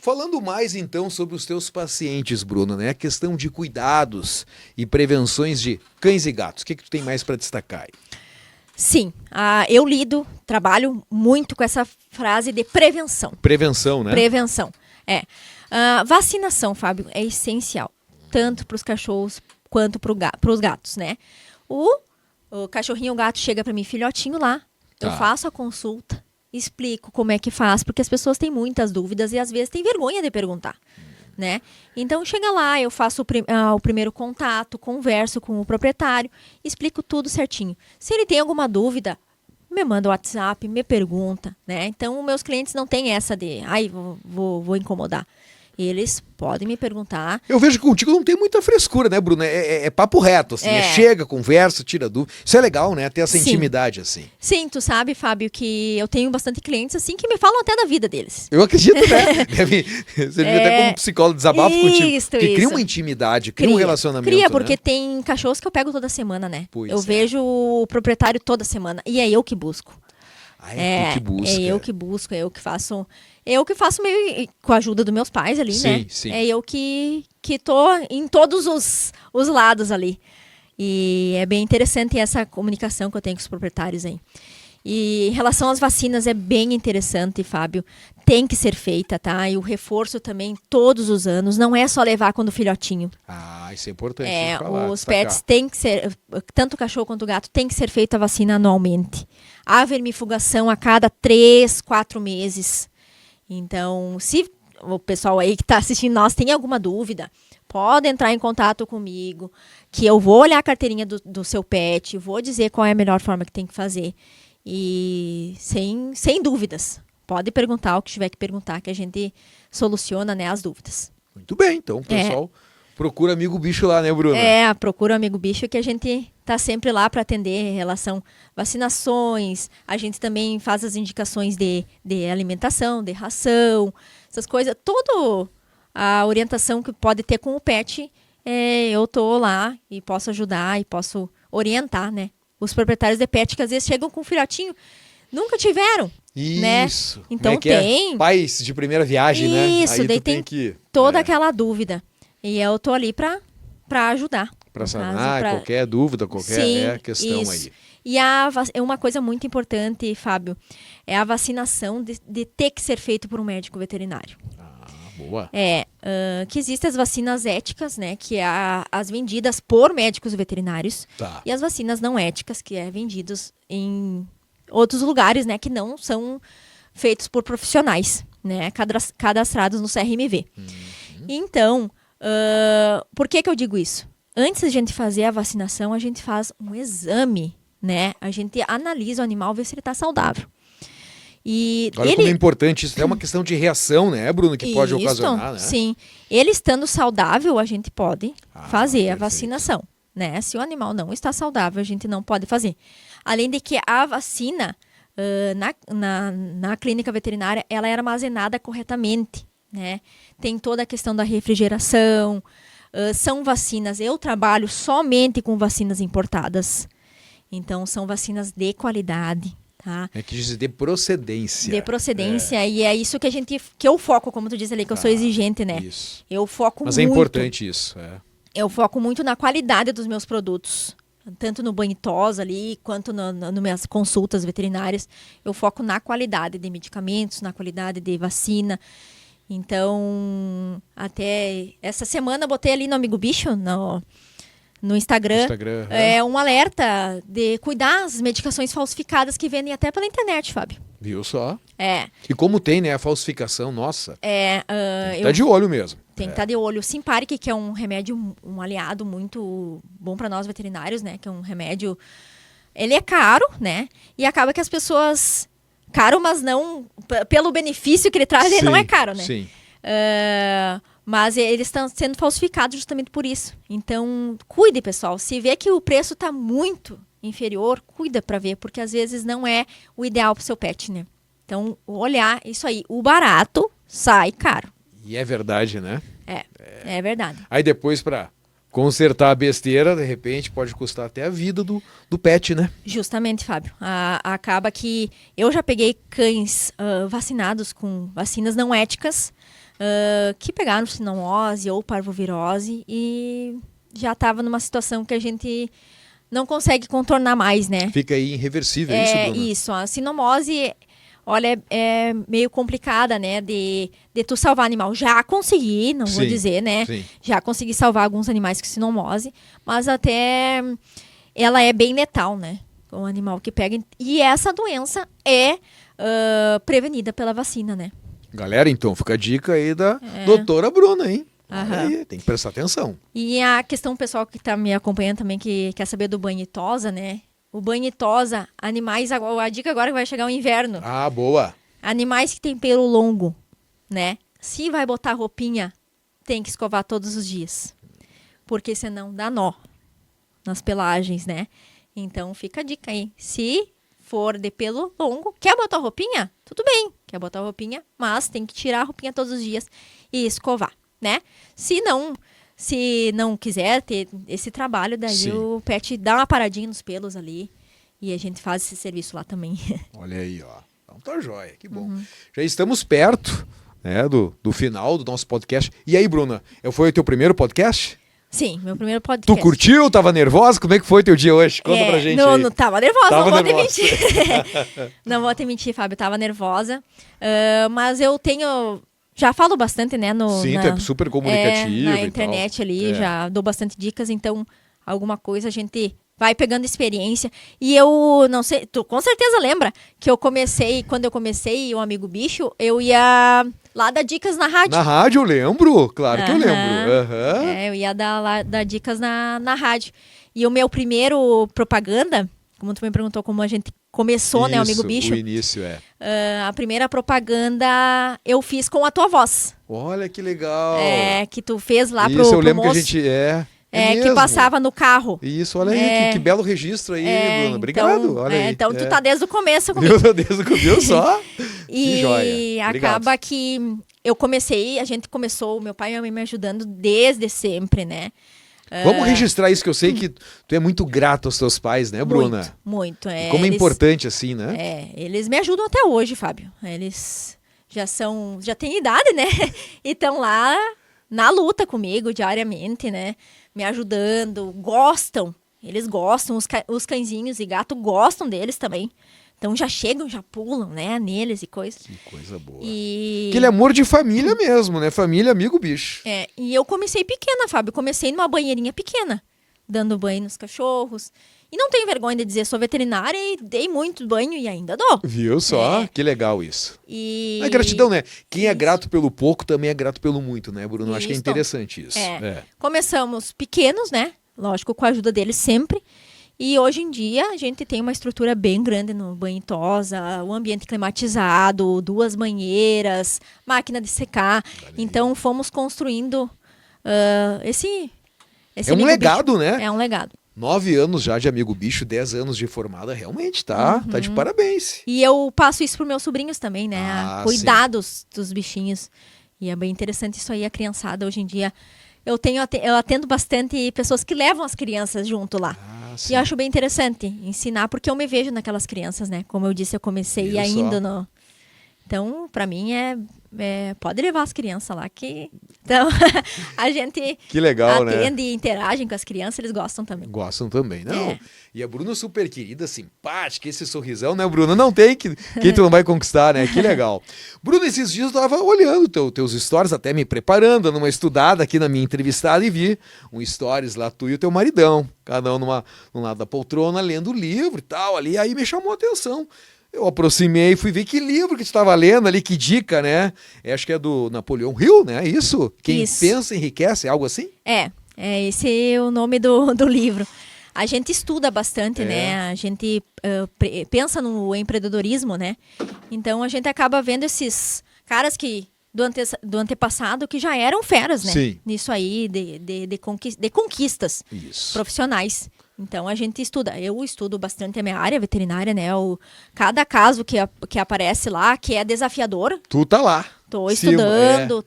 Falando mais então sobre os teus pacientes, Bruna, né? A questão de cuidados e prevenções de cães e gatos. O que tu tem mais para destacar aí? Sim, eu trabalho muito com essa frase de prevenção. Prevenção, né? Prevenção. Vacinação, Fábio, é essencial. Tanto para os cachorros quanto para os gatos, né? O cachorrinho ou gato chega para mim, filhotinho lá. Tá. Eu faço a consulta, explico como é que faz, porque as pessoas têm muitas dúvidas e às vezes têm vergonha de perguntar, né? Então chega lá, eu faço o primeiro contato, converso com o proprietário, explico tudo certinho. Se ele tem alguma dúvida, me manda o WhatsApp, me pergunta, né? Então meus clientes não têm essa de, vou incomodar. Eles podem me perguntar. Eu vejo que contigo não tem muita frescura, né, Bruna? É papo reto, assim. Chega, conversa, tira dúvida. Isso é legal, né? Ter essa intimidade, assim. Sim, tu sabe, Fábio, que eu tenho bastante clientes, assim, que me falam até da vida deles. Eu acredito, né? Você devia até como psicólogo desabafo contigo. Porque cria uma intimidade, cria um relacionamento. Cria, porque né? Tem cachorros que eu pego toda semana, né? Pois eu vejo o proprietário toda semana. E é eu que busco. Tu que busca. É eu que busco, é eu que faço. Eu que faço meio com a ajuda dos meus pais ali, né? Sim. É eu que tô em todos os lados ali. E é bem interessante essa comunicação que eu tenho com os proprietários aí. E em relação às vacinas, é bem interessante, Fábio. Tem que ser feita, tá? E o reforço também todos os anos. Não é só levar quando filhotinho. Isso é importante. Os pets têm que ser, tanto o cachorro quanto o gato, tem que ser feita a vacina anualmente. A vermifugação a cada 3, 4 meses. Então, se o pessoal aí que está assistindo nós tem alguma dúvida, pode entrar em contato comigo, que eu vou olhar a carteirinha do seu pet, vou dizer qual é a melhor forma que tem que fazer. E sem dúvidas. Pode perguntar o que tiver que perguntar, que a gente soluciona, né, as dúvidas. Muito bem, então, pessoal, procura Amigo Bicho lá, né, Bruna? Procura Amigo Bicho, que a gente tá sempre lá para atender em relação vacinações. A gente também faz as indicações de alimentação, de ração, essas coisas. Toda a orientação que pode ter com o pet, eu tô lá e posso ajudar e posso orientar, né? Os proprietários de pet que às vezes chegam com um filhotinho, nunca tiveram. Isso. Né? Então tem. Pais de primeira viagem, né? Isso, Aí daí tem que toda aquela dúvida. E eu tô ali para ajudar. Para sanar qualquer dúvida, qualquer questão isso. aí. E é uma coisa muito importante, Fábio, é a vacinação de ter que ser feito por um médico veterinário. Boa. Que existem as vacinas éticas, né, que é as vendidas por médicos veterinários, e as vacinas não éticas, que é vendidas em outros lugares, né, que não são feitos por profissionais, né, cadastrados no CRMV. Então, por que eu digo isso? Antes de a gente fazer a vacinação, a gente faz um exame, né, a gente analisa o animal, vê se ele está saudável. E olha como é importante isso, é uma questão de reação, né, Bruno, que pode ocasionar, né? Sim, ele estando saudável, a gente pode fazer a vacinação, né? Se o animal não está saudável, a gente não pode fazer. Além de que a vacina, na clínica veterinária, ela é armazenada corretamente, né? Tem toda a questão da refrigeração, são vacinas, eu trabalho somente com vacinas importadas, então são vacinas de qualidade. Que diz de procedência. De procedência, e é isso que eu foco, como tu diz ali, que eu sou exigente, né? Isso. Eu foco Mas muito. Mas é importante isso. Eu foco muito na qualidade dos meus produtos. Tanto no banho e tos ali, quanto nas minhas consultas veterinárias. Eu foco na qualidade de medicamentos, na qualidade de vacina. Então, até essa semana eu botei ali no Amigo Bicho, no Instagram, um alerta de cuidar as medicações falsificadas que vendem até pela internet, Fábio. Viu só? E como tem, né, a falsificação, nossa. Tá de olho mesmo. Tem que estar de olho. O Simparic, que é um remédio, um aliado muito bom para nós veterinários, né, que é um remédio, ele é caro, né, e acaba que as pessoas, caro, mas não, pelo benefício que ele traz, ele não é caro, né. Sim. Mas eles estão sendo falsificados justamente por isso. Então, cuide, pessoal. Se vê que o preço está muito inferior, cuida para ver, porque às vezes não é o ideal para o seu pet, né? Então, olhar isso aí. O barato sai caro. E é verdade, né? É verdade. Aí depois, para consertar a besteira, de repente, pode custar até a vida do pet, né? Justamente, Fábio. Acaba que eu já peguei cães vacinados com vacinas não éticas, que pegaram sinomose ou parvovirose e já estava numa situação que a gente não consegue contornar mais, né? Fica aí irreversível, é isso, Bruna? Isso, a sinomose, olha, é meio complicada, né? De tu salvar animal. Já consegui, não vou Sim, dizer, né? sim. Já consegui salvar alguns animais com sinomose, mas até ela é bem letal, né? Um animal que pega. E essa doença é prevenida pela vacina, né? Galera, então, fica a dica aí da doutora Bruna, hein? Olha Aham. aí, tem que prestar atenção. E a questão pessoal que está me acompanhando também, que quer saber do banho e tosa, né? O banho e tosa, animais, a dica agora é que vai chegar o inverno. Ah, boa. Animais que têm pelo longo, né? Se vai botar roupinha, tem que escovar todos os dias. Porque senão dá nó nas pelagens, né? Então fica a dica aí. Se for de pelo longo, quer botar roupinha? Tudo bem, quer botar roupinha, mas tem que tirar a roupinha todos os dias e escovar, né? Se não quiser ter esse trabalho, daí Sim. o pet dá uma paradinha nos pelos ali e a gente faz esse serviço lá também. Olha aí, ó. Então tá jóia, que bom. Já estamos perto, né, do final do nosso podcast. E aí, Bruna, foi o teu primeiro podcast? Sim, meu primeiro podcast. Tu curtiu? Tava nervosa? Como é que foi teu dia hoje? Conta pra gente aí. Não tava nervosa, Tava não vou nervosa. te mentir. Não vou te mentir, Fábio, tava nervosa. Mas eu tenho... Já falo bastante, né? Sim, tu é super comunicativa na e internet tal. ali, já dou bastante dicas, então alguma coisa a gente vai pegando experiência. E eu não sei, tu com certeza lembra que quando eu comecei o Amigo Bicho, eu ia lá dar dicas na rádio. Na rádio eu lembro, claro que eu Aham. lembro. Aham. Eu ia dar dicas na rádio. E o meu primeiro propaganda, como tu me perguntou como a gente começou, né, o Amigo Isso, Bicho, o início a primeira propaganda eu fiz com a tua voz. Olha que legal. Que tu fez lá Isso, pro eu lembro moço, que a gente... que mesmo. passava no carro. Isso, olha aí, que belo registro aí, Bruna. Obrigado, Então, olha aí. então tu tá desde o começo comigo. Meu Deus, viu só? Que E joia. Obrigado. acaba que a gente começou, meu pai e minha mãe me ajudando desde sempre, né? Vamos registrar isso, que eu sei que tu é muito grato aos teus pais, né, Bruna? Muito. E como é importante assim, né? Eles me ajudam até hoje, Fábio. Eles já têm idade, né? E estão lá na luta comigo diariamente, né? Me ajudando, gostam. Eles gostam, os cãezinhos e gato gostam deles também. Então já chegam, já pulam, né, neles e coisas. Que coisa boa. E... Aquele amor de família mesmo, né? Família, amigo, bicho. E eu comecei pequena, Fábio. Comecei numa banheirinha pequena, dando banho nos cachorros. E não tenho vergonha de dizer, sou veterinária e dei muito banho e ainda dou. Viu só? Que legal isso. E... É gratidão, né? Quem é Isso. grato pelo pouco também é grato pelo muito, né, Bruno? Eu acho que é Isso. interessante isso. Começamos pequenos, né? Lógico, com a ajuda deles sempre. E hoje em dia a gente tem uma estrutura bem grande no banho e tosa, o ambiente climatizado, 2 banheiras, máquina de secar. Então fomos construindo esse É um amigo legado, bicho. né? É um legado. 9 anos já de amigo bicho, 10 anos de formada, realmente tá de parabéns. E eu passo isso para meus sobrinhos também, né? Ah, Cuidar dos bichinhos. E é bem interessante isso aí, a criançada hoje em dia. Eu atendo bastante pessoas que levam as crianças junto lá. Sim. E eu acho bem interessante ensinar, porque eu me vejo naquelas crianças, né? Como eu disse, eu comecei Viu ainda só? no... Então, pra mim, pode levar as crianças lá, que... Então, a gente Que legal, né? atende e interagem com as crianças, eles gostam também. Gostam também, não? É. E a Bruna super querida, simpática, esse sorrisão, né, Bruna? Não tem quem tu não vai conquistar, né? Que legal. Bruna, esses dias eu tava olhando teus stories, até me preparando, dando uma estudada aqui na minha entrevistada e vi um stories lá, tu e o teu maridão, cada um num lado da poltrona, lendo o livro e tal, ali, aí me chamou a atenção. Eu aproximei e fui ver que livro que tu estava lendo ali, que dica, né? Acho que é do Napoleão Hill, né? Isso? Quem Isso. pensa enriquece, algo assim? Esse é o nome do livro. A gente estuda bastante, né? A gente pensa no empreendedorismo, né? Então a gente acaba vendo esses caras que do antepassado que já eram feras, né? Sim. Nisso aí, de conquistas Isso. profissionais. Então, a gente estuda. Eu estudo bastante a minha área veterinária, né? Cada caso que aparece lá, que é desafiador, Tu tá lá. tô Cima, estudando,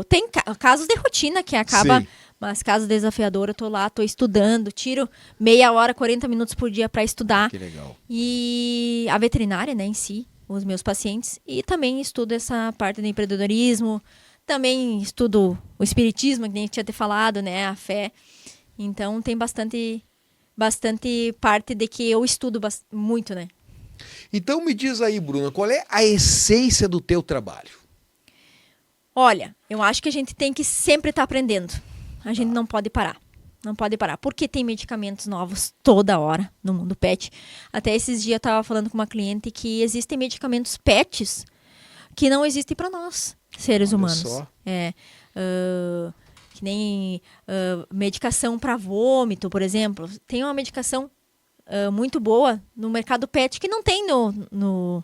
Tem casos de rotina que acaba... Sim. Mas caso desafiador, eu tô lá, tô estudando, tiro meia hora, 40 minutos por dia para estudar. Que legal. E a veterinária, né, em si, os meus pacientes. E também estudo essa parte do empreendedorismo. Também estudo o espiritismo, que nem eu tinha te falado, né, a fé. Então, tem bastante parte de que eu estudo muito, né. Então me diz aí, Bruna, qual é a essência do teu trabalho? Olha, eu acho que a gente tem que sempre estar aprendendo. A gente não pode parar. Não pode parar. Porque tem medicamentos novos toda hora no mundo pet. Até esses dias eu estava falando com uma cliente que existem medicamentos pets que não existem para nós, seres Olha humanos. só. Que nem medicação para vômito, por exemplo. Tem uma medicação muito boa no mercado pet que não tem no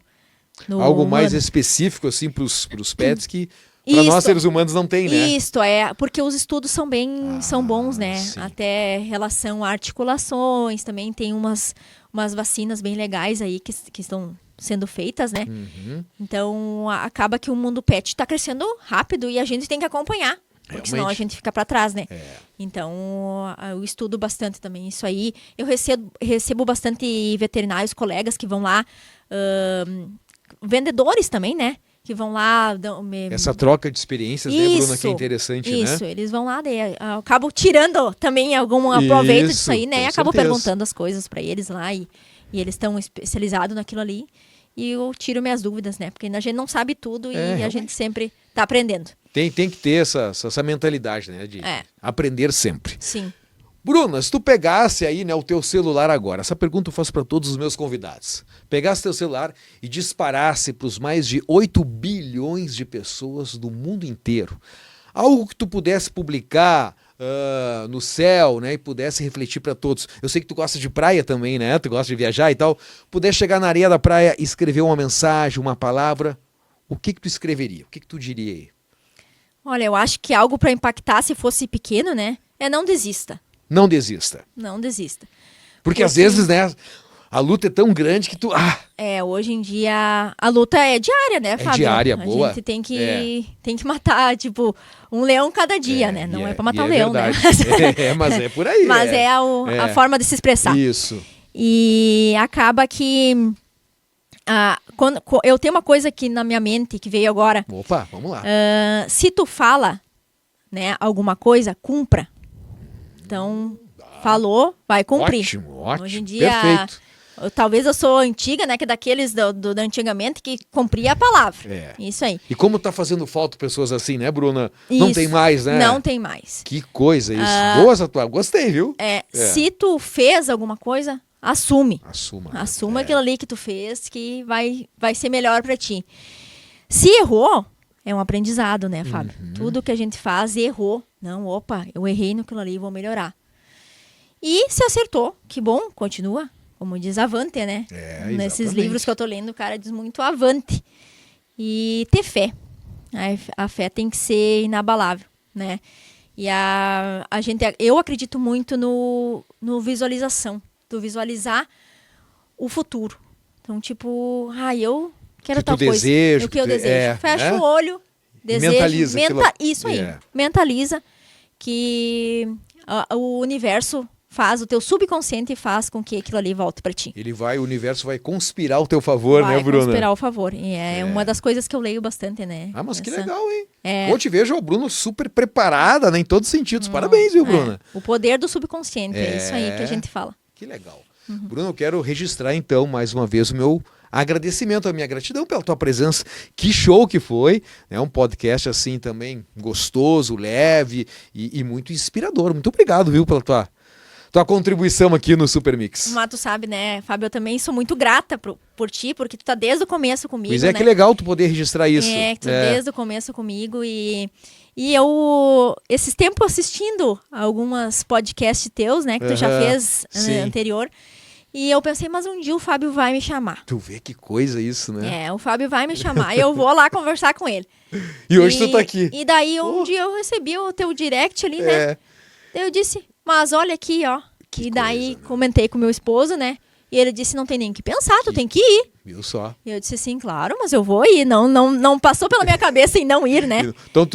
Algo mais humano. específico, assim, pros pets que para nós Isso. seres humanos não tem, né? Isso, porque os estudos são bons, né? sim. Até relação a articulações, também tem umas vacinas bem legais aí que estão sendo feitas, né? Uhum. Então, acaba que o mundo pet está crescendo rápido e a gente tem que acompanhar, porque senão a Realmente. gente fica para trás, né? É. Então, eu estudo bastante também isso aí. Eu recebo bastante veterinários, colegas que vão lá, vendedores também, né? Que vão lá... Essa troca de experiências, né, Bruna, que é interessante, isso, né? eles vão lá, daí eu acabo tirando também algum proveito disso aí, né? com E acabo certeza. perguntando as coisas para eles lá e eles estão especializados naquilo ali. E eu tiro minhas dúvidas, né? Porque a gente não sabe tudo e a realmente. gente sempre tá aprendendo. Tem que ter essa mentalidade, né? De aprender sempre. Sim. Bruna, se tu pegasse aí, né, o teu celular agora, essa pergunta eu faço para todos os meus convidados. Pegasse teu celular e disparasse para os mais de 8 bilhões de pessoas do mundo inteiro, algo que tu pudesse publicar no céu, né, e pudesse refletir para todos. Eu sei que tu gosta de praia também, né? Tu gosta de viajar e tal. Pudesse chegar na areia da praia e escrever uma mensagem, uma palavra, o que tu escreveria? O que tu diria aí? Olha, eu acho que algo para impactar, se fosse pequeno, né? É não desista. Não desista. Não desista. Porque às vezes, né, a luta é tão grande que tu... Hoje em dia a luta é diária, né, Fábio? diária, boa. A gente tem que matar, tipo, um leão cada dia, né? Não é pra matar um leão, verdade. né? Mas é por aí. Mas é a forma de se expressar. Isso. E acaba que... quando eu tenho uma coisa aqui na minha mente que veio agora. Opa, vamos lá. Se tu fala, né, alguma coisa, cumpra. Então, falou, vai cumprir. Ótimo. Hoje em dia, perfeito. Talvez eu sou antiga, né, que daqueles da antigamente que cumpria a palavra. Isso aí. E como tá fazendo falta pessoas assim, né, Bruna? Não tem mais, né? Não tem mais. Que coisa isso. Boa essa tua. Gostei, viu? Se tu fez alguma coisa, assume. Assuma. Aquilo ali que tu fez, que vai ser melhor pra ti. Se errou, é um aprendizado, né, Fábio? Tudo que a gente faz, errou. Não, opa, eu errei naquilo ali, vou melhorar. E se acertou, que bom, continua. Como diz Avante, né? Nesses exatamente. livros que eu tô lendo, o cara diz muito Avante. E ter fé. A fé tem que ser inabalável, né? E eu acredito muito no visualização. Tu visualizar o futuro. Então, tipo, eu quero tal coisa. Desejo, o que eu desejo. Fecha o olho, desejo. Mentaliza. Isso aí. Mentaliza que o universo faz, o teu subconsciente faz com que aquilo ali volte pra ti. O universo vai conspirar ao teu favor, né, Bruna? Vai conspirar ao favor. E é uma das coisas que eu leio bastante, né? Mas que legal, hein? Eu te vejo, Bruno, super preparada, né, em todos os sentidos. Parabéns, viu, Bruna? O poder do subconsciente, é isso aí que a gente fala. Que legal. Bruno, eu quero registrar, então, mais uma vez, o meu agradecimento, a minha gratidão pela tua presença. Que show que foi, né? Um podcast assim também gostoso, leve e muito inspirador. Muito obrigado, viu, pela tua contribuição aqui no Super Mix. Mas tu sabe, né, Fábio, eu também sou muito grata por ti, porque tu tá desde o começo comigo, Pois né? que legal tu poder registrar isso. Tu desde o começo comigo e eu, esses tempos assistindo algumas podcasts teus, né, que tu já fez anterior, E eu pensei, mas um dia o Fábio vai me chamar. Tu vê que coisa isso, né? O Fábio vai me chamar e eu vou lá conversar com ele. E hoje tu tá aqui. E daí um dia eu recebi o teu direct ali, né? Eu disse, mas olha aqui, ó. Que e daí coisa, né? comentei com meu esposo, né? E ele disse, não tem nem o que pensar, tu tem que ir. Viu só? E eu disse, sim, claro, mas eu vou ir. Não passou pela minha cabeça em não ir, né? Então,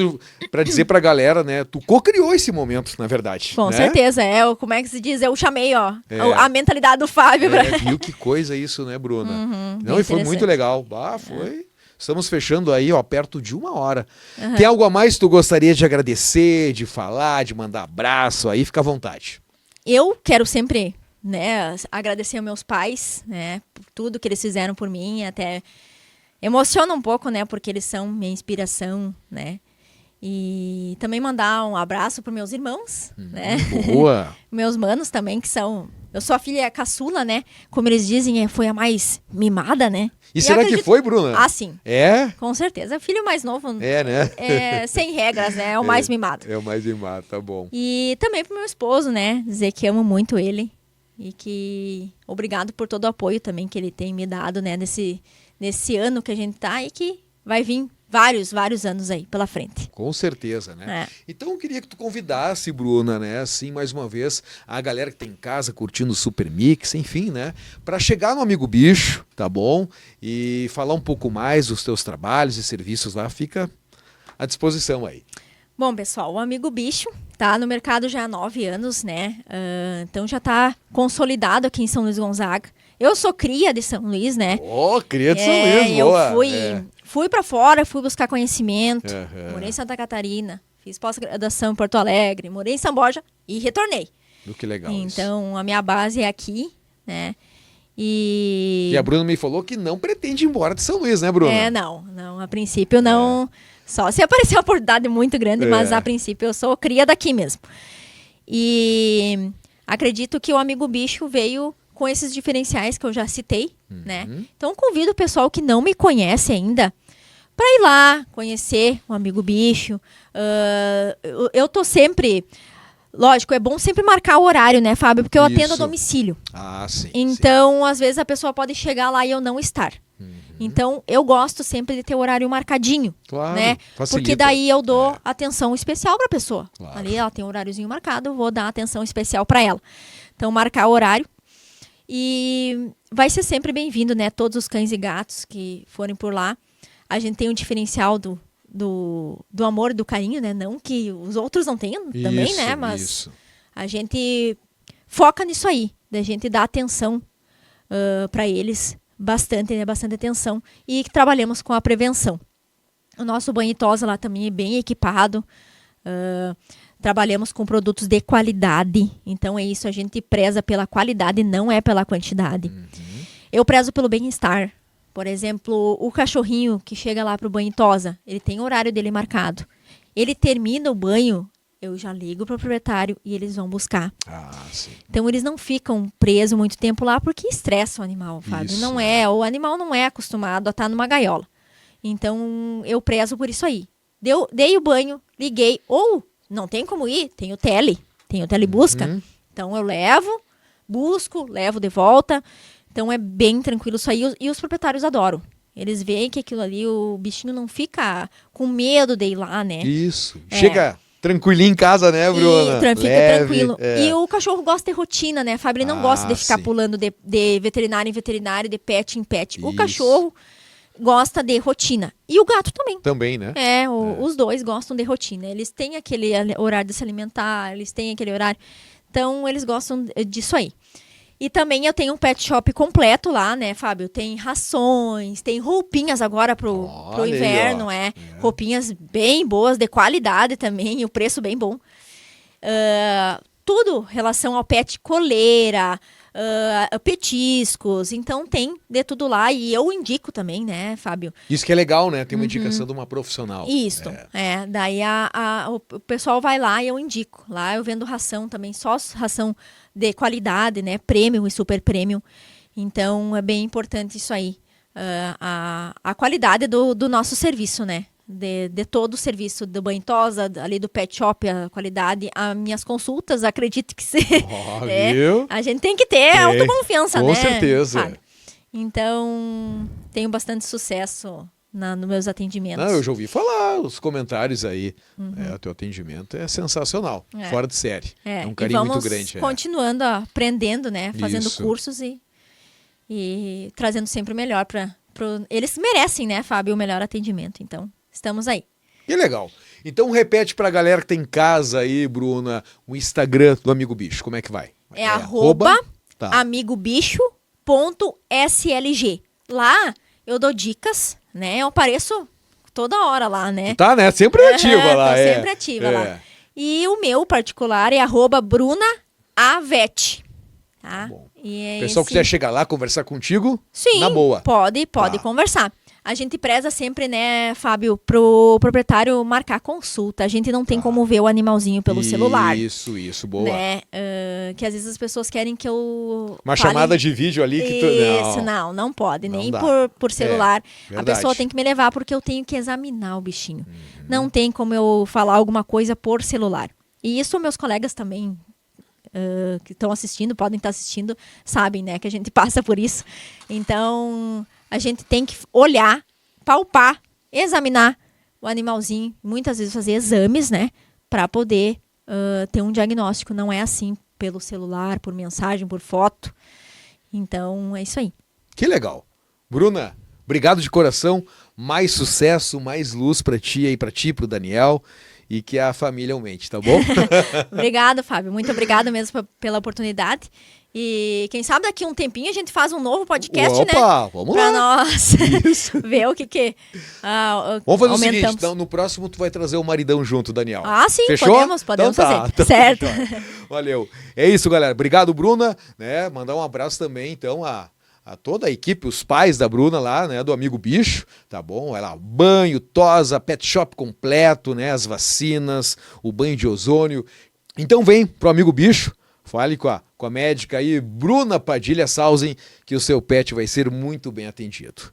pra dizer pra galera, né? Tu co-criou esse momento, na verdade. Com né? certeza, como é que se diz? Eu chamei, ó, É. a mentalidade do Fábio. Viu que coisa isso, né, Bruna? Não, bem e foi muito interessante. legal. Foi. Estamos fechando aí, ó, perto de 1 hora. Tem algo a mais que tu gostaria de agradecer, de falar, de mandar abraço? Aí fica à vontade. Eu quero sempre, né, agradecer aos meus pais, né, por tudo que eles fizeram por mim, até emociona um pouco, né, porque eles são minha inspiração, né, e também mandar um abraço para meus irmãos, né, Boa! meus manos também, que são, eu sou a filha caçula, né, como eles dizem, foi a mais mimada, né. E será que foi, Bruna? Ah, sim. É? Com certeza, o filho mais novo, É, né? sem regras, né, é o mais mimado. É o mais mimado, tá bom. E também pro meu esposo, né? Dizer que amo muito ele. E que obrigado por todo o apoio também que ele tem me dado, né? Nesse ano que a gente tá e que vai vir vários anos aí pela frente. Com certeza, né? É. Então eu queria que tu convidasse, Bruna, né? Assim, mais uma vez, a galera que tá em casa curtindo o Super Mix, enfim, né? Pra chegar no Amigo Bicho, tá bom? E falar um pouco mais dos teus trabalhos e serviços lá, fica à disposição aí. Bom, pessoal, o Amigo Bicho tá no mercado já há 9 anos, né? Então já tá consolidado aqui em São Luís Gonzaga. Eu sou cria de São Luís, né? Ó, cria de São Luís, boa! Eu fui para fora, fui buscar conhecimento. Morei em Santa Catarina, fiz pós-graduação em Porto Alegre, morei em São Borja e retornei. Que legal então, a minha base é aqui, né? E a Bruna me falou que não pretende ir embora de São Luís, né, Bruna? Não. A princípio, não. Só se aparecer uma oportunidade muito grande, mas a princípio eu sou cria daqui mesmo. E acredito que o Amigo Bicho veio com esses diferenciais que eu já citei, né? Então, convido o pessoal que não me conhece ainda para ir lá conhecer o Amigo Bicho. Eu tô sempre... Lógico, é bom sempre marcar o horário, né, Fábio? Porque eu atendo a domicílio. Ah, sim. Então, às vezes a pessoa pode chegar lá e eu não estar. Então, eu gosto sempre de ter o horário marcadinho, claro, né? facilita. Porque daí eu dou atenção especial para a pessoa. Claro. Ali ela tem um horáriozinho marcado, eu vou dar atenção especial para ela. Então, marcar o horário. E vai ser sempre bem-vindo, né? Todos os cães e gatos que forem por lá. A gente tem um diferencial do amor e do carinho, né? Não que os outros não tenham também, né? Mas a gente foca nisso aí, da gente dar atenção para eles, bastante, né? Bastante atenção. E trabalhamos com a prevenção. O nosso banho e tosa lá também é bem equipado. Trabalhamos com produtos de qualidade. Então é isso, a gente preza pela qualidade, não é pela quantidade. Eu prezo pelo bem-estar. Por exemplo, o cachorrinho que chega lá para o banho e tosa, ele tem o horário dele marcado. Ele termina o banho, eu já ligo para o proprietário e eles vão buscar. Sim. Então eles não ficam presos muito tempo lá porque estressa o animal, Fábio. O animal não é acostumado a estar numa gaiola. Então eu prezo por isso aí. Dei o banho, liguei, ou não tem como ir, tem o telebusca. Então eu levo de volta. Então é bem tranquilo isso aí. E os proprietários adoram. Eles veem que aquilo ali, o bichinho não fica com medo de ir lá, né? Isso. Chega tranquilinho em casa, né, Bruna? Fica tranquilo. E o cachorro gosta de rotina, né, Fábio? Ele não gosta de ficar pulando de veterinário em veterinário, de pet em pet. O cachorro gosta de rotina. E o gato também. Também, né? Os dois gostam de rotina. Eles têm aquele horário de se alimentar, eles têm aquele horário. Então, eles gostam disso aí. E também eu tenho um pet shop completo lá, né, Fábio? Tem rações, tem roupinhas agora pro inverno, roupinhas bem boas, de qualidade também, e o preço bem bom. Tudo relação ao pet, coleira, petiscos, então tem de tudo lá. E eu indico também, né, Fábio? Isso que é legal, né? Tem uma indicação de uma profissional. Isso, daí o pessoal vai lá e eu indico. Lá eu vendo ração também, só ração de qualidade, né? Premium e super premium. Então é bem importante isso aí. A qualidade do nosso serviço, né? de todo o serviço, do banho e tosa, ali do pet shop, a qualidade, as minhas consultas, acredito que Viu? a gente tem que ter autoconfiança, com né? certeza. Fábio? Então, tenho bastante sucesso nos meus atendimentos. Não, eu já ouvi falar os comentários aí. O teu atendimento é sensacional, fora de série. É um carinho muito grande. Continuando aprendendo, né? Fazendo Isso. cursos e trazendo sempre o melhor para eles merecem, né, Fábio, o melhor atendimento. Então, estamos aí. Que legal. Então repete pra galera que tem em casa aí, Bruna, o Instagram do Amigo Bicho. Como é que vai? É @amigobicho.slg. Lá eu dou dicas, né? Eu apareço toda hora lá, né? Tá, né? Sempre ativa lá. Tô sempre ativa lá. E o meu particular é @brunaavete. Tá? Bom. E o pessoal quiser chegar lá, conversar contigo, sim, na boa. Pode conversar. A gente preza sempre, né, Fábio, pro proprietário marcar consulta. A gente não tem como ver o animalzinho pelo celular. Isso, boa. Né? Que às vezes as pessoas querem que eu Uma chamada de vídeo ali que Isso, não pode, não nem dá. por celular. A Verdade. pessoa tem que me levar porque eu tenho que examinar o bichinho. Não tem como eu falar alguma coisa por celular. E isso meus colegas também que estão assistindo, podem estar assistindo, sabem, né, que a gente passa por isso. Então, a gente tem que olhar, palpar, examinar o animalzinho, muitas vezes fazer exames, né, para poder ter um diagnóstico. Não é assim pelo celular, por mensagem, por foto. Então, é isso aí. Que legal. Bruna, obrigado de coração. Mais sucesso, mais luz para ti e para ti, pro Daniel. E que a família aumente, tá bom? Obrigada, Fábio. Muito obrigada mesmo pela oportunidade. E quem sabe daqui a um tempinho a gente faz um novo podcast, né? Vamos pra lá. nós ver o que vamos fazer aumentamos. o seguinte, então, no próximo tu vai trazer o maridão junto, Daniel. Ah, sim, fechou? podemos Então fazer. Então, certo. Valeu. É isso, galera. Obrigado, Bruna. Né? Mandar um abraço também, então, a toda a equipe, os pais da Bruna lá, né, do Amigo Bicho, tá bom? Vai lá, banho, tosa, pet shop completo, né, as vacinas, o banho de ozônio. Então vem pro Amigo Bicho, fale com a médica aí, Bruna Padilha Sausen, que o seu pet vai ser muito bem atendido.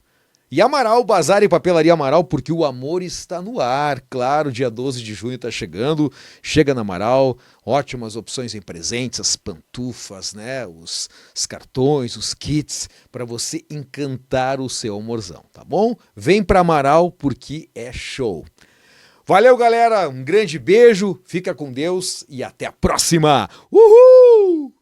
E Amaral, Bazar e Papelaria Amaral, porque o amor está no ar. Claro, dia 12 de junho está chegando. Chega na Amaral, ótimas opções em presentes, as pantufas, né? Os cartões, os kits, para você encantar o seu amorzão, tá bom? Vem para Amaral porque é show. Valeu, galera. Um grande beijo, fica com Deus e até a próxima. Uhul!